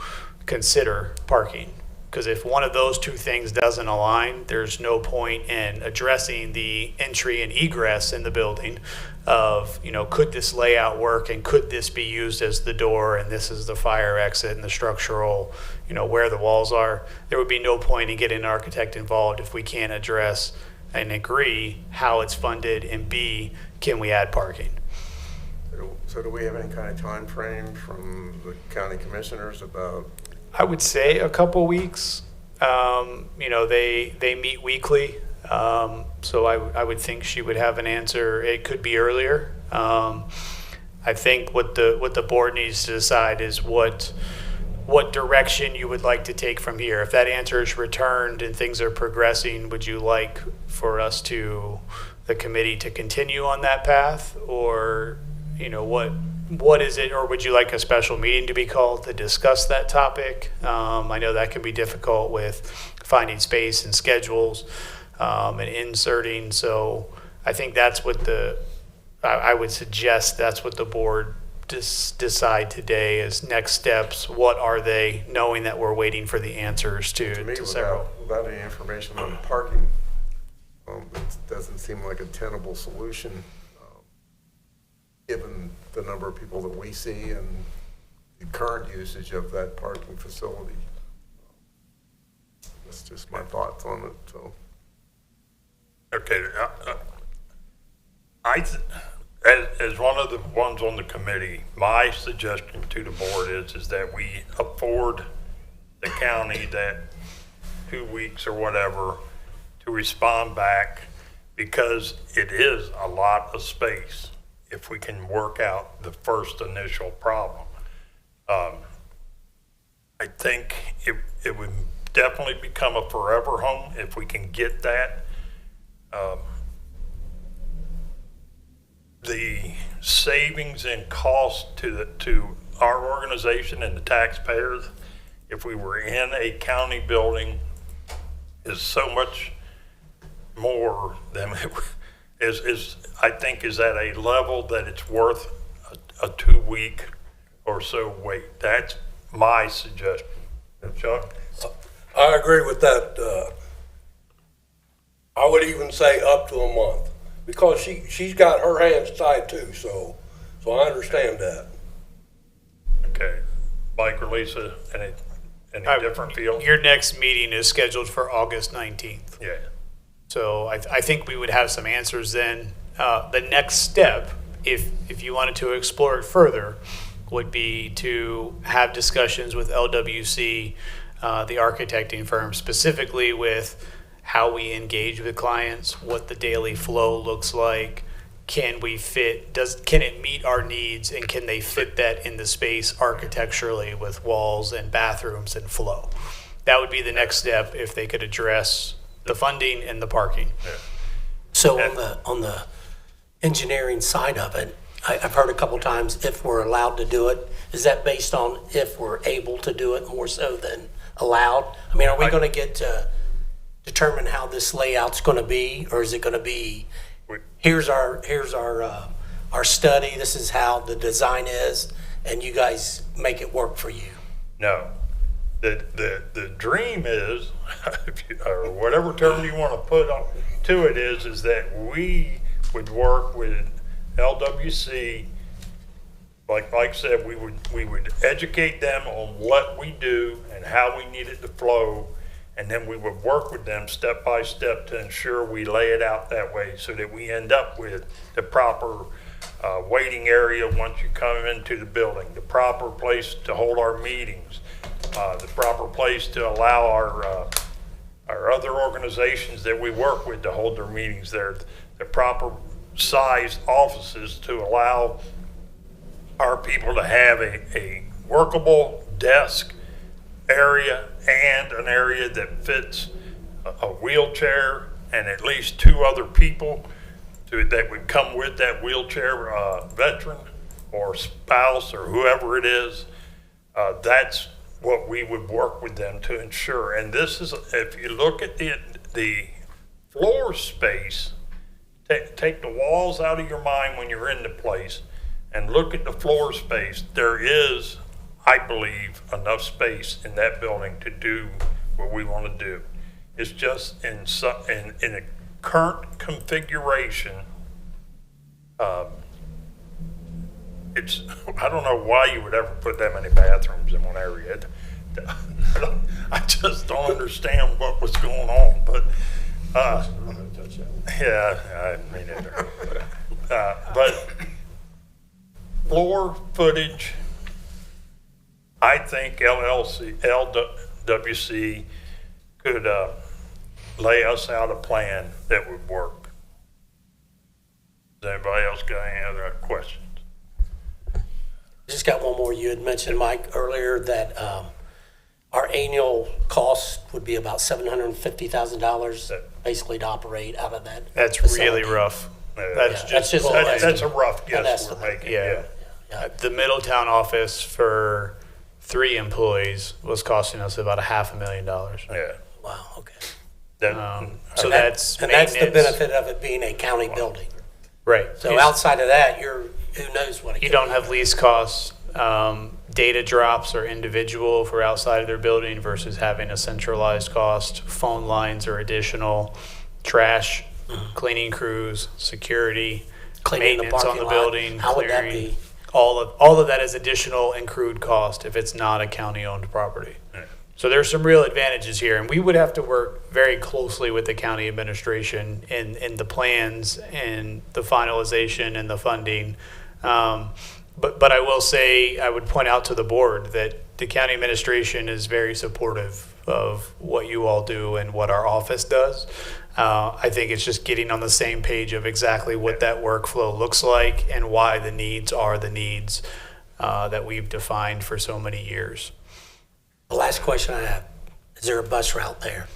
consider parking? Because if one of those 2 things doesn't align, there's no point in addressing the entry and egress in the building of, could this layout work, and could this be used as the door, and this is the fire exit and the structural, where the walls are. There would be no point in getting an architect involved if we can't address and agree how it's funded, and B, can we add parking? So do we have any kind of time frame from the county commissioners about? I would say a couple weeks. You know, they meet weekly, so I would think she would have an answer. It could be earlier. I think what the board needs to decide is what direction you would like to take from here. If that answer is returned and things are progressing, would you like for us the committee to continue on that path, or you know, what is it, or would you like a special meeting to be called to discuss that topic? I know that can be difficult with finding space and schedules and inserting. So I think that's what I would suggest that's what the board decide today is next steps. What are they, knowing that we're waiting for the answers To me, to several. without any information on parking, it doesn't seem like a tenable solution, given the number of people that we see and the current usage of that parking facility. That's just my thoughts on it. So, Okay, as one of the ones on the committee, my suggestion to the board is that we afford the county that 2 weeks or whatever to respond back, because it is a lot of space if we can work out the first initial problem. I think it would definitely become a forever home if we can get that. The savings and cost to our organization and the taxpayers, if we were in a county building, is so much more than I think is at a level that it's worth a 2 week or so wait. That's my suggestion. Chuck? I agree with that. I would even say up to a month, because she's got her hands tied too, so I understand that. Okay. Mike or Lisa, any different feel? Your next meeting is scheduled for August 19th. Yeah. So I think we would have some answers then. The next step, if you wanted to explore it further, would be to have discussions with LWC, the architecting firm, specifically with how we engage with clients, what the daily flow looks like. Can it meet our needs, and can they fit that in the space architecturally with walls and bathrooms and flow? That would be the next step if they could address the funding and the parking. Yeah. So on the engineering side of it, I've heard a couple times if we're allowed to do it. Is that based on if we're able to do it more so than allowed? I mean, are we going to get to determine how this layout's going to be, or is it going to be here's our study, this is how the design is, and you guys make it work for you? No. The dream is, or whatever term you want to put on to it, is that we would work with LWC. Like Mike said, we would educate them on what we do and how we need it to flow, and then we would work with them step by step to ensure we lay it out that way so that we end up with the proper waiting area once you come into the building, the proper place to hold our meetings, the proper place to allow our other organizations that we work with to hold their meetings there, the proper sized offices to allow our people to have a workable desk area and an area that fits a wheelchair and at least 2 other people that would come with that wheelchair veteran or spouse or whoever it is. That's what we would work with them to ensure. And this is, if you look at the floor space, take the walls out of your mind when you're in the place and look at the floor space. There is, I believe, enough space in that building to do what we want to do. It's just in a current configuration, I don't know why you would ever put that many bathrooms in one area. I just don't understand what was going on. But Yeah, I mean it. But floor footage, I think LWC could lay us out a plan that would work. Does anybody else got any other questions? Just got one more. You had mentioned, Mike, earlier that our annual cost would be about $750,000 basically to operate out of that. That's facility. really rough. That's just That's a rough guess estimate. we're making, Yeah. The Middletown office for 3 employees was costing us about $500,000. Yeah. Wow, okay. Then, So And that's that's the maintenance. benefit of it being a county building. Right. So outside of that, who knows what it You could don't be. have lease costs. Data drops are individual for outside of their building versus having a centralized cost. Phone lines are additional. Trash, cleaning crews, security, Cleaning the maintenance on parking the lot. building, How would that clearing. be? All of that is additional accrued cost if it's not a county-owned property. So there's some real advantages here, and we would have to work very closely with the county administration in the plans and the finalization and the funding. But I will say, I would point out to the board that the county administration is very supportive of what you all do and what our office does. I think it's just getting on the same page of exactly what that workflow looks like and why the needs are the needs that we've defined for so many years. The last question I have, is there a bus route there?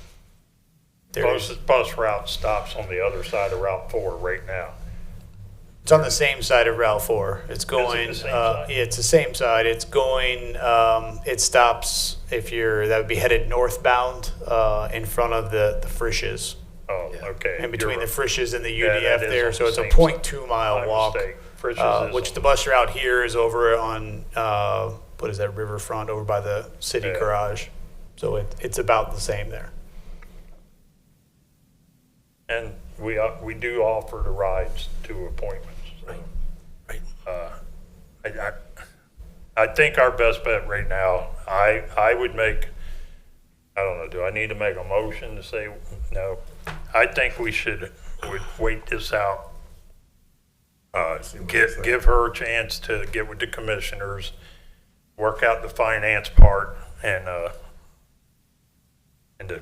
bus route stops on the other side of Route 4 right now. It's on the same side of Route 4. It's going, the same side? it's the same side. It's going, it stops if that would be headed northbound in front of the Frisch's. Oh, okay. In between the You're- Frisch's and the Yeah, that UDF is there, on so the it's a same 0.2 mile My walk. mistake. Frisch's is Which on- the bus route here is over on, what is that, Riverfront, over by the city Yeah. garage. So it's about the same there. And we do offer the rides to appointments. So, Right. I think our best bet right now, I would make, I don't know, do I need to make a motion to say no? I think would wait this out. Give her a chance to get with the commissioners, work out the finance part and the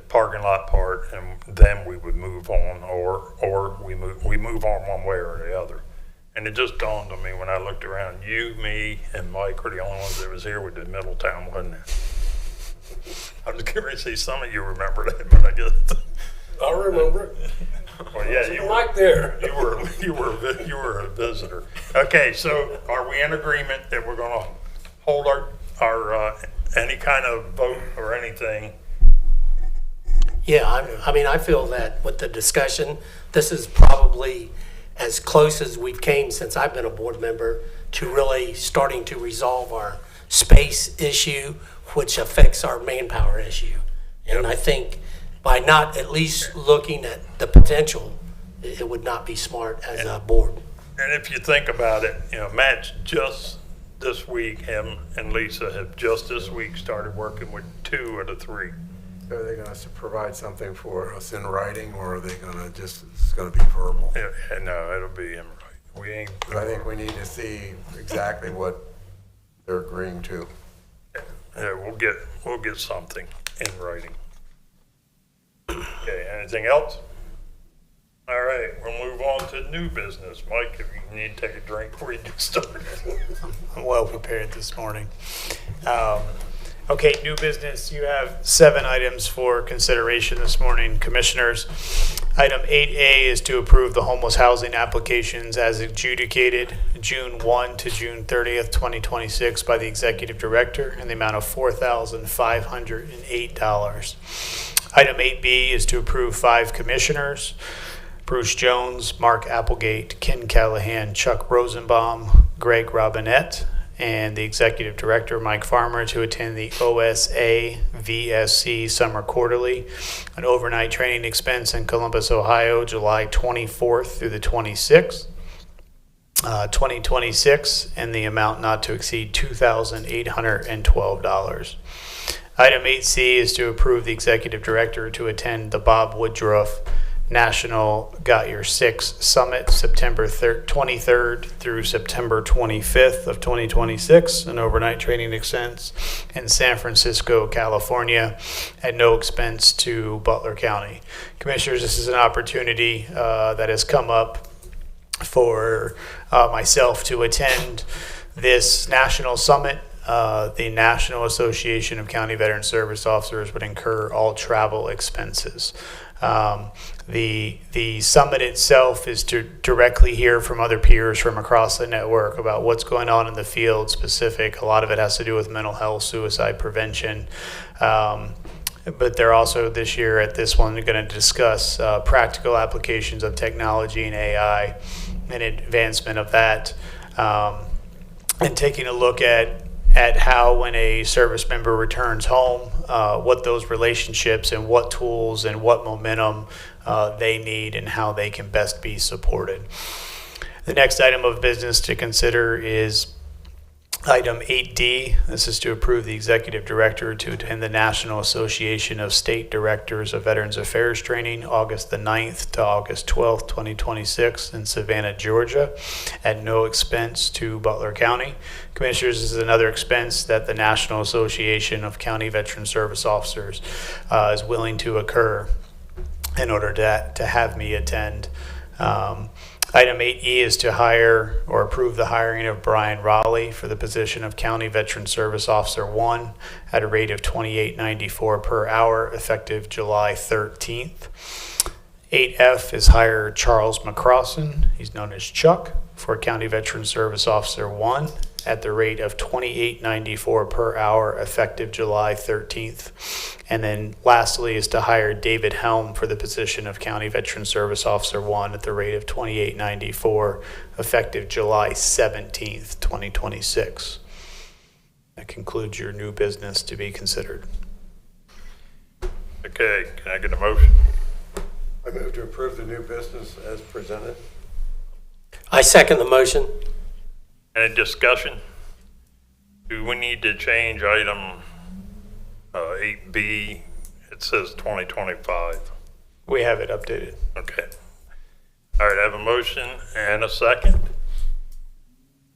parking lot part, and then we would move on, or we move on one way or the other. And it just dawned on me when I looked around, you, me, and Mike were the only ones that was here with the Middletown, wasn't it? I was going to say some of you remember that, but I guess. I remember it. Well, yeah, you were Right there. you were a visitor. Okay, so are we in agreement that we're going to hold our any kind of vote or anything? Yeah, I mean, I feel that with the discussion, this is probably as close as we've came since I've been a board member to really starting to resolve our space issue, which affects our manpower issue. And I think by not at least looking at the potential, it would not be smart as a board. And if you think about it, Matt's just this week, him and Lisa have just this week started working with 2 of the 3. Are they going to provide something for us in writing, or are they going to it's going to be verbal? Yeah, no, it'll be in writing. We ain't. But I think we need to see exactly what they're agreeing to. Yeah, we'll get something in writing. Okay, anything else? All right, we'll move on to new business. Mike, if you need to take a drink before you get started. I'm well prepared this morning. Okay, new business. You have 7 items for consideration this morning, commissioners. Item 8A is to approve the homeless housing applications as adjudicated June 1 to June 30th, 2026 by the executive director in the amount of $4,508. Item 8B is to approve 5 commissioners: Bruce Jones, Mark Applegate, Ken Callahan, Chuck Rosenbaum, Greg Robinette, and the executive director, Mike Farmer, to attend the OSA VSC Summer Quarterly, an overnight training expense in Columbus, Ohio, July 24th through the 26th, 2026, and the amount not to exceed $2,812. Item 8C is to approve the executive director to attend the Bob Woodruff National Got Your Six Summit, September 23rd through September 25th of 2026, an overnight training expense in San Francisco, California, at no expense to Butler County. Commissioners, this is an opportunity that has come up for myself to attend this national summit. The National Association of County Veteran Service Officers would incur all travel expenses. The summit itself is to directly hear from other peers from across the network about what's going on in the field specific. A lot of it has to do with mental health, suicide prevention. But they're also this year at this one going to discuss practical applications of technology and AI and advancement of that, and taking a look at how when a service member returns home, what those relationships and what tools and what momentum they need and how they can best be supported. The next item of business to consider is item 8D. This is to approve the executive director to attend the National Association of State Directors of Veterans Affairs Training, August the 9th to August 12th, 2026 in Savannah, Georgia, at no expense to Butler County. Commissioners, this is another expense that the National Association of County Veteran Service Officers is willing to incur in order to have me attend. Item 8E is to hire or approve the hiring of Brian Raleigh for the position of County Veteran Service Officer 1 at a rate of $28.94 per hour effective July 13th. 8F is hire Charles McCrossan, he's known as Chuck, for County Veteran Service Officer 1 at the rate of $28.94 per hour effective July 13th. And then lastly is to hire David Helm for the position of County Veteran Service Officer 1 at the rate of $28.94 effective July 17th, 2026. That concludes your new business to be considered. Okay, can I get a motion? I move to approve the new business as presented. I second the motion. Any discussion? Do we need to change item 8B? It says 2025. We have it updated. Okay. All right, I have a motion and a second.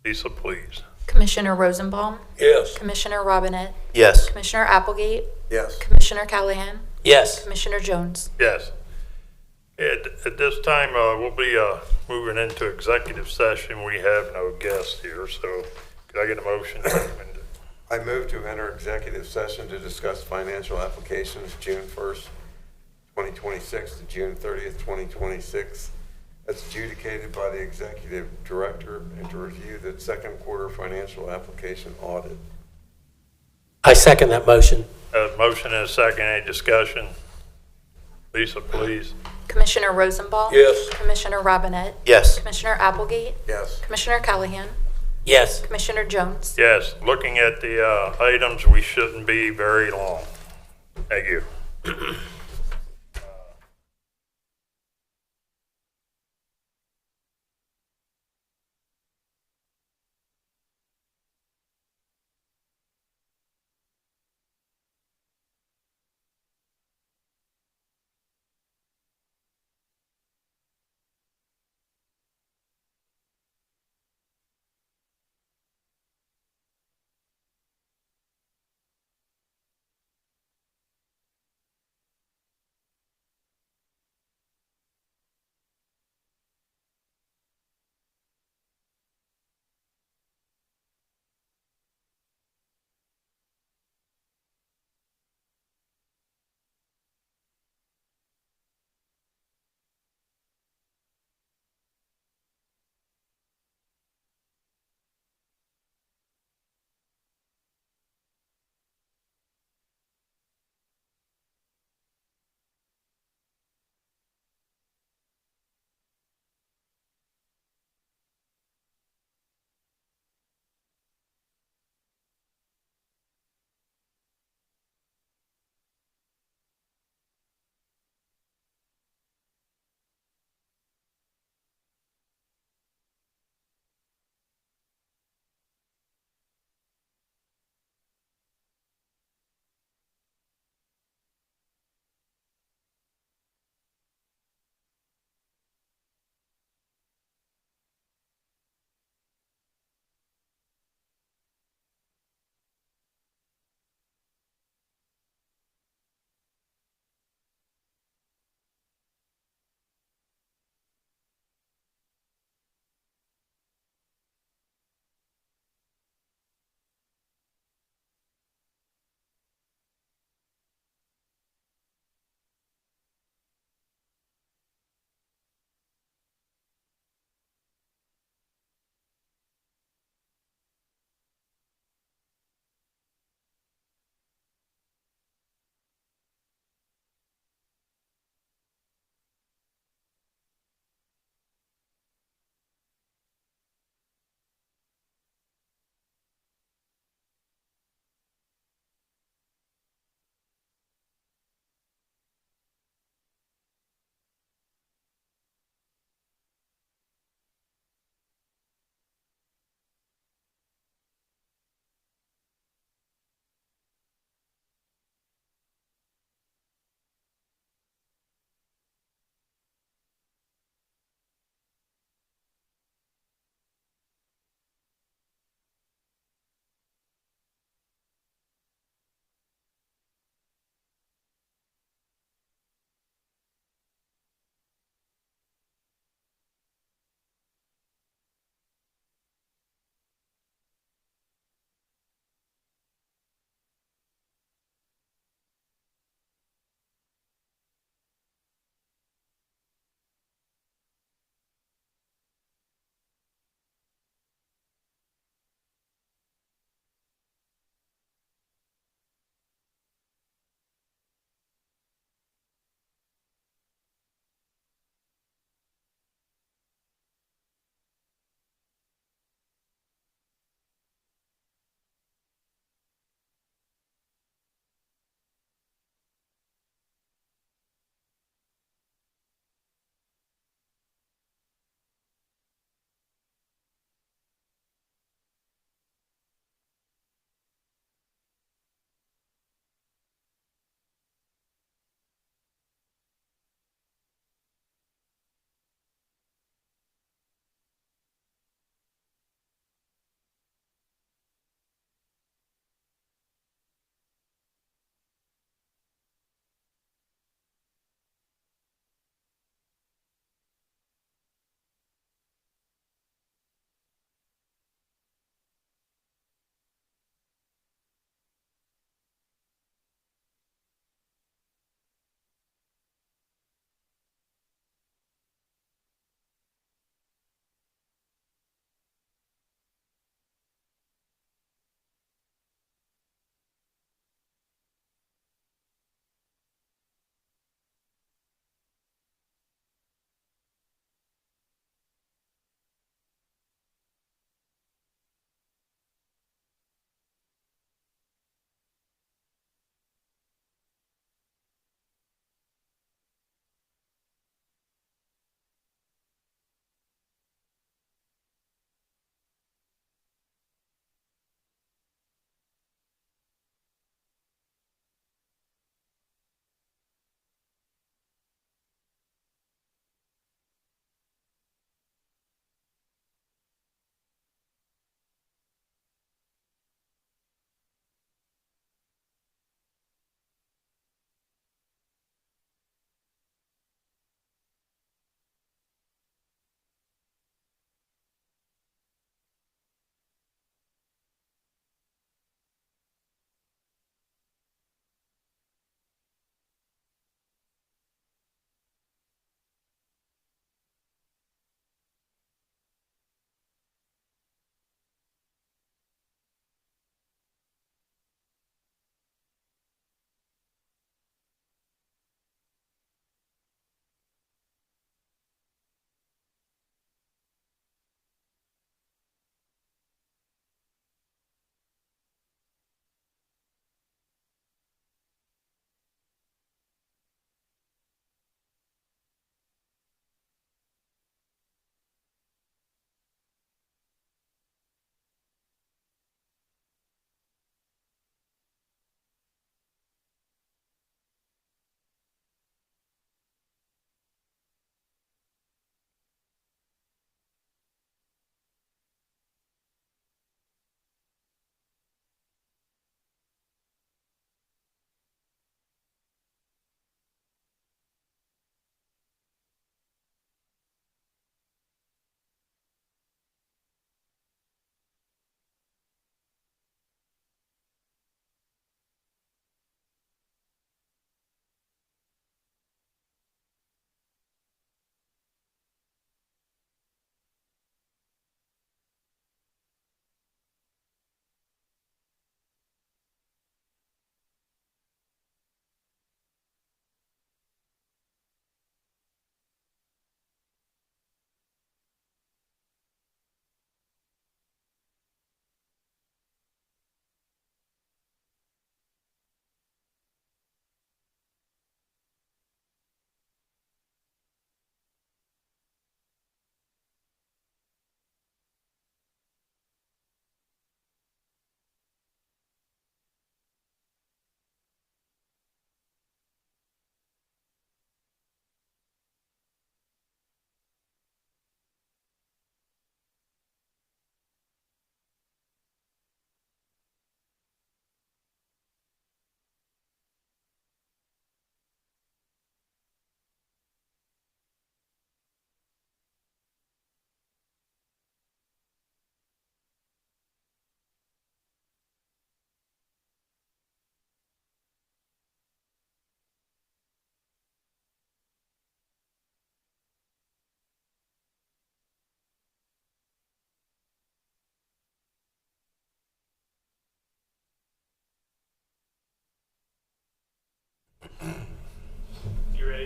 Lisa, please. Commissioner Rosenbaum, Yes. Commissioner Robinette, Yes. Commissioner Applegate, Yes. Commissioner Callahan, Yes. Commissioner Jones. Yes. At this time, we'll be moving into executive session. We have no guests here, so could I get a motion? I move to enter executive session to discuss financial applications June 1st, 2026 to June 30th, 2026, as adjudicated by the executive director, and to review the second quarter financial application audit. I second that motion. Motion and a second. Any discussion? Lisa, please. Commissioner Rosenbaum, Yes. Commissioner Robinette, Yes. Commissioner Applegate, Yes. Commissioner Callahan, Yes. Commissioner Jones. Yes, looking at the items, we shouldn't be very long. Thank you.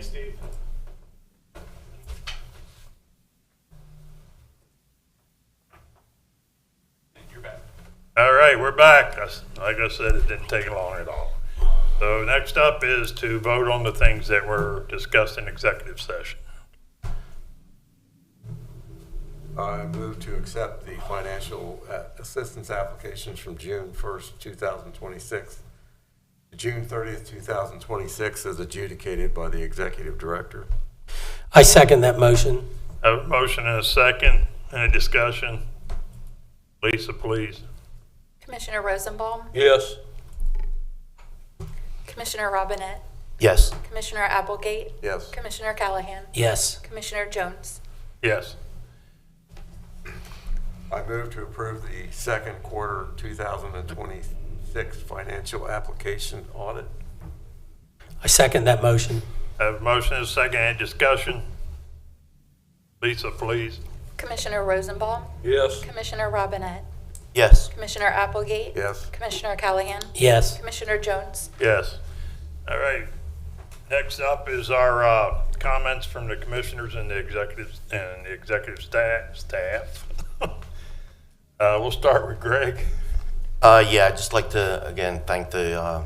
Steve. You're back. All right, we're back. Like I said, it didn't take long at all. So next up is to vote on the things that were discussed in executive session. I move to accept the financial assistance applications from June 1st, 2026 to June 30th, 2026 as adjudicated by the executive director. I second that motion. I have a motion and a second. Any discussion? Lisa, please. Commissioner Rosenbaum, Yes. Commissioner Robinette, Yes. Commissioner Applegate, Yes. Commissioner Callahan, Yes. Commissioner Jones. Yes. I move to approve the second quarter 2026 financial application audit. I second that motion. I have a motion and a second. Any discussion? Lisa, please. Commissioner Rosenbaum, Yes. Commissioner Robinette, Yes. Commissioner Applegate, Yes. Commissioner Callahan, Yes. Commissioner Jones. Yes. All right. Next up is our comments from the commissioners and the executive staff. We'll start with Greg. Yeah, I'd just like to, again, thank the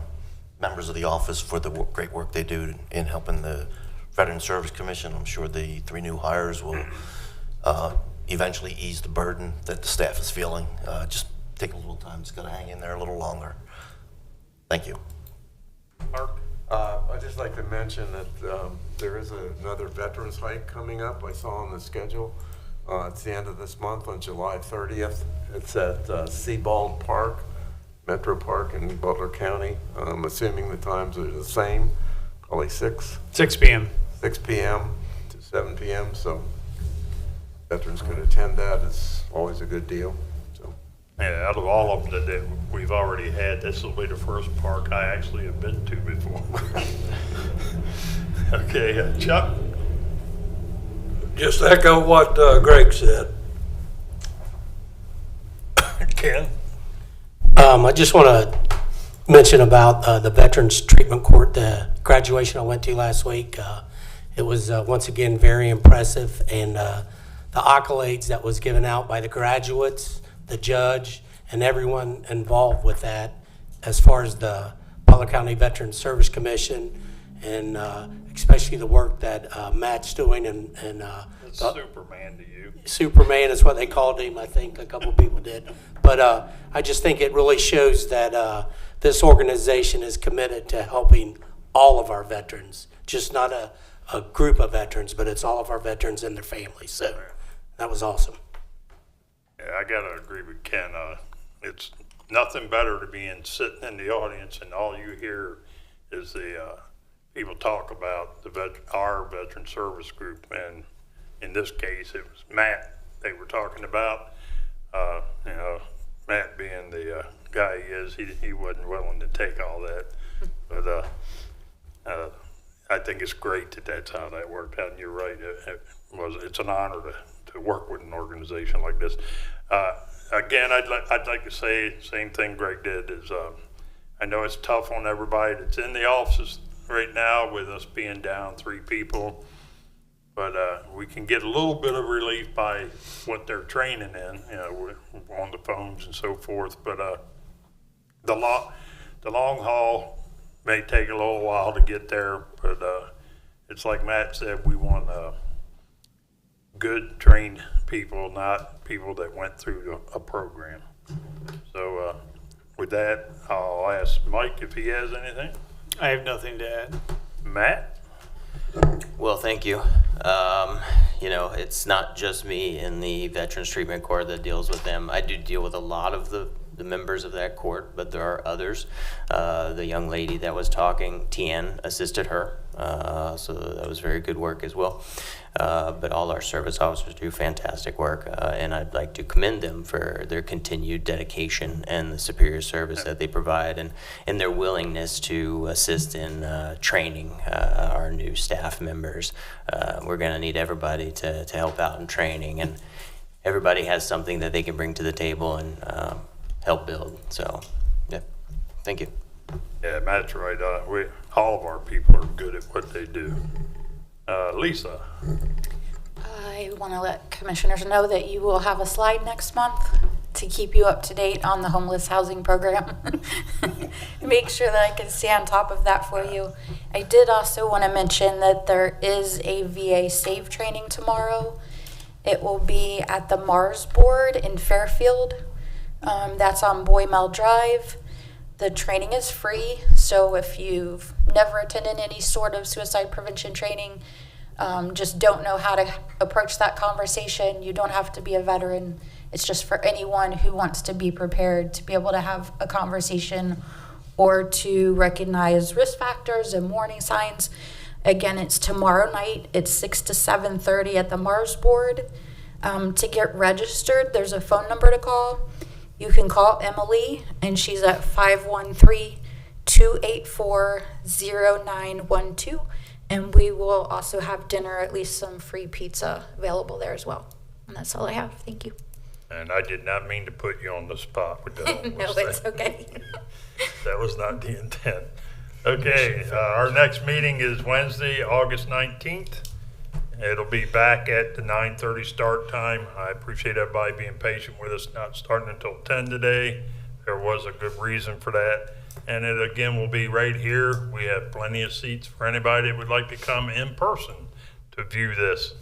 members of the office for the great work they do in helping the Veteran Service Commission. I'm sure the 3 new hires will eventually ease the burden that the staff is feeling. Just take a little time. It's got to hang in there a little longer. Thank you. Mark. I'd just like to mention that there is another veterans hike coming up. I saw on the schedule. It's the end of this month on July 30th. It's at Sebald Park, Metro Park in Butler County. I'm assuming the times are the same, probably 6 p.m. p.m. to 7 p.m. So veterans could attend that. It's always a good deal. So Yeah, out of all of them that we've already had, this will be the first park I actually have been to before. Okay, Chuck? Just echo what Greg said. Ken? I just want to mention about the Veterans Treatment Court, the graduation I went to last week. It was once again very impressive, and the accolades that was given out by the graduates, the judge, and everyone involved with that, as far as the Butler County Veterans Service Commission, and especially the work that Matt's doing, and It's Superman to you. Superman is what they called him. I think a couple people did. But I just think it really shows that this organization is committed to helping all of our veterans, just not a group of veterans, but it's all of our veterans and their families. So that was awesome. Yeah, I gotta agree with Ken. It's nothing better to be sitting in the audience and all you hear is the people talk about our veteran service group, and in this case, it was Matt they were talking about. Matt being the guy he is, he wasn't willing to take all that. But I think it's great that that's how that worked out. And you're right, it's an honor to work with an organization like this. Again, I'd like to say the same thing Greg did. Is I know it's tough on everybody that's in the offices right now with us being down 3 people. But we can get a little bit of relief by what they're training in, on the phones and so forth. But the long haul may take a little while to get there. But it's like Matt said, we want good trained people, not people that went through a program. So with that, I'll ask Mike if he has anything. I have nothing to add. Matt? Well, thank you. It's not just me in the Veterans Treatment Court that deals with them. I do deal with a lot of the members of that court, but there are others. The young lady that was talking, Tien, assisted her, so that was very good work as well. But all our service officers do fantastic work, and I'd like to commend them for their continued dedication and the superior service that they provide, and their willingness to assist in training our new staff members. We're going to need everybody to help out in training, and everybody has something that they can bring to the table and help build. So, yeah, thank you. Yeah, Matt's right. All of our people are good at what they do. Lisa? I want to let commissioners know that you will have a slide next month to keep you up to date on the homeless housing program. Make sure that I can stay on top of that for you. I did also want to mention that there is a VA SAVE training tomorrow. It will be at the Mars Board in Fairfield. That's on Boymel Drive. The training is free, so if you've never attended any sort of suicide prevention training, just don't know how to approach that conversation, you don't have to be a veteran. It's just for anyone who wants to be prepared to be able to have a conversation or to recognize risk factors and warning signs. Again, it's tomorrow night. It's 6 to 7:30 at the Mars Board. To get registered, there's a phone number to call. You can call Emily, and she's at 513-284-0912. And we will also have dinner, at least some free pizza available there as well. And that's all I have. Thank you. And I did not mean to put you on the spot with that. No, it's okay. That was not the intent. Okay, our next meeting is Wednesday, August 19th. It'll be back at the 9:30 start time. I appreciate everybody being patient with us, not starting until 10 today. There was a good reason for that. And it again will be right here. We have plenty of seats for anybody that would like to come in person to view this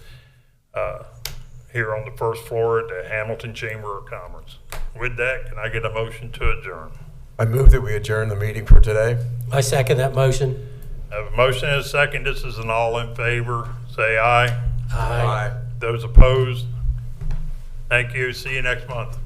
here on the first floor at the Hamilton Chamber of Commerce. With that, can I get a motion to adjourn? I move that we adjourn the meeting for today. I second that motion. I have a motion and a second. This is an all in favor. Say aye. Aye. Those opposed? Thank you. See you next month.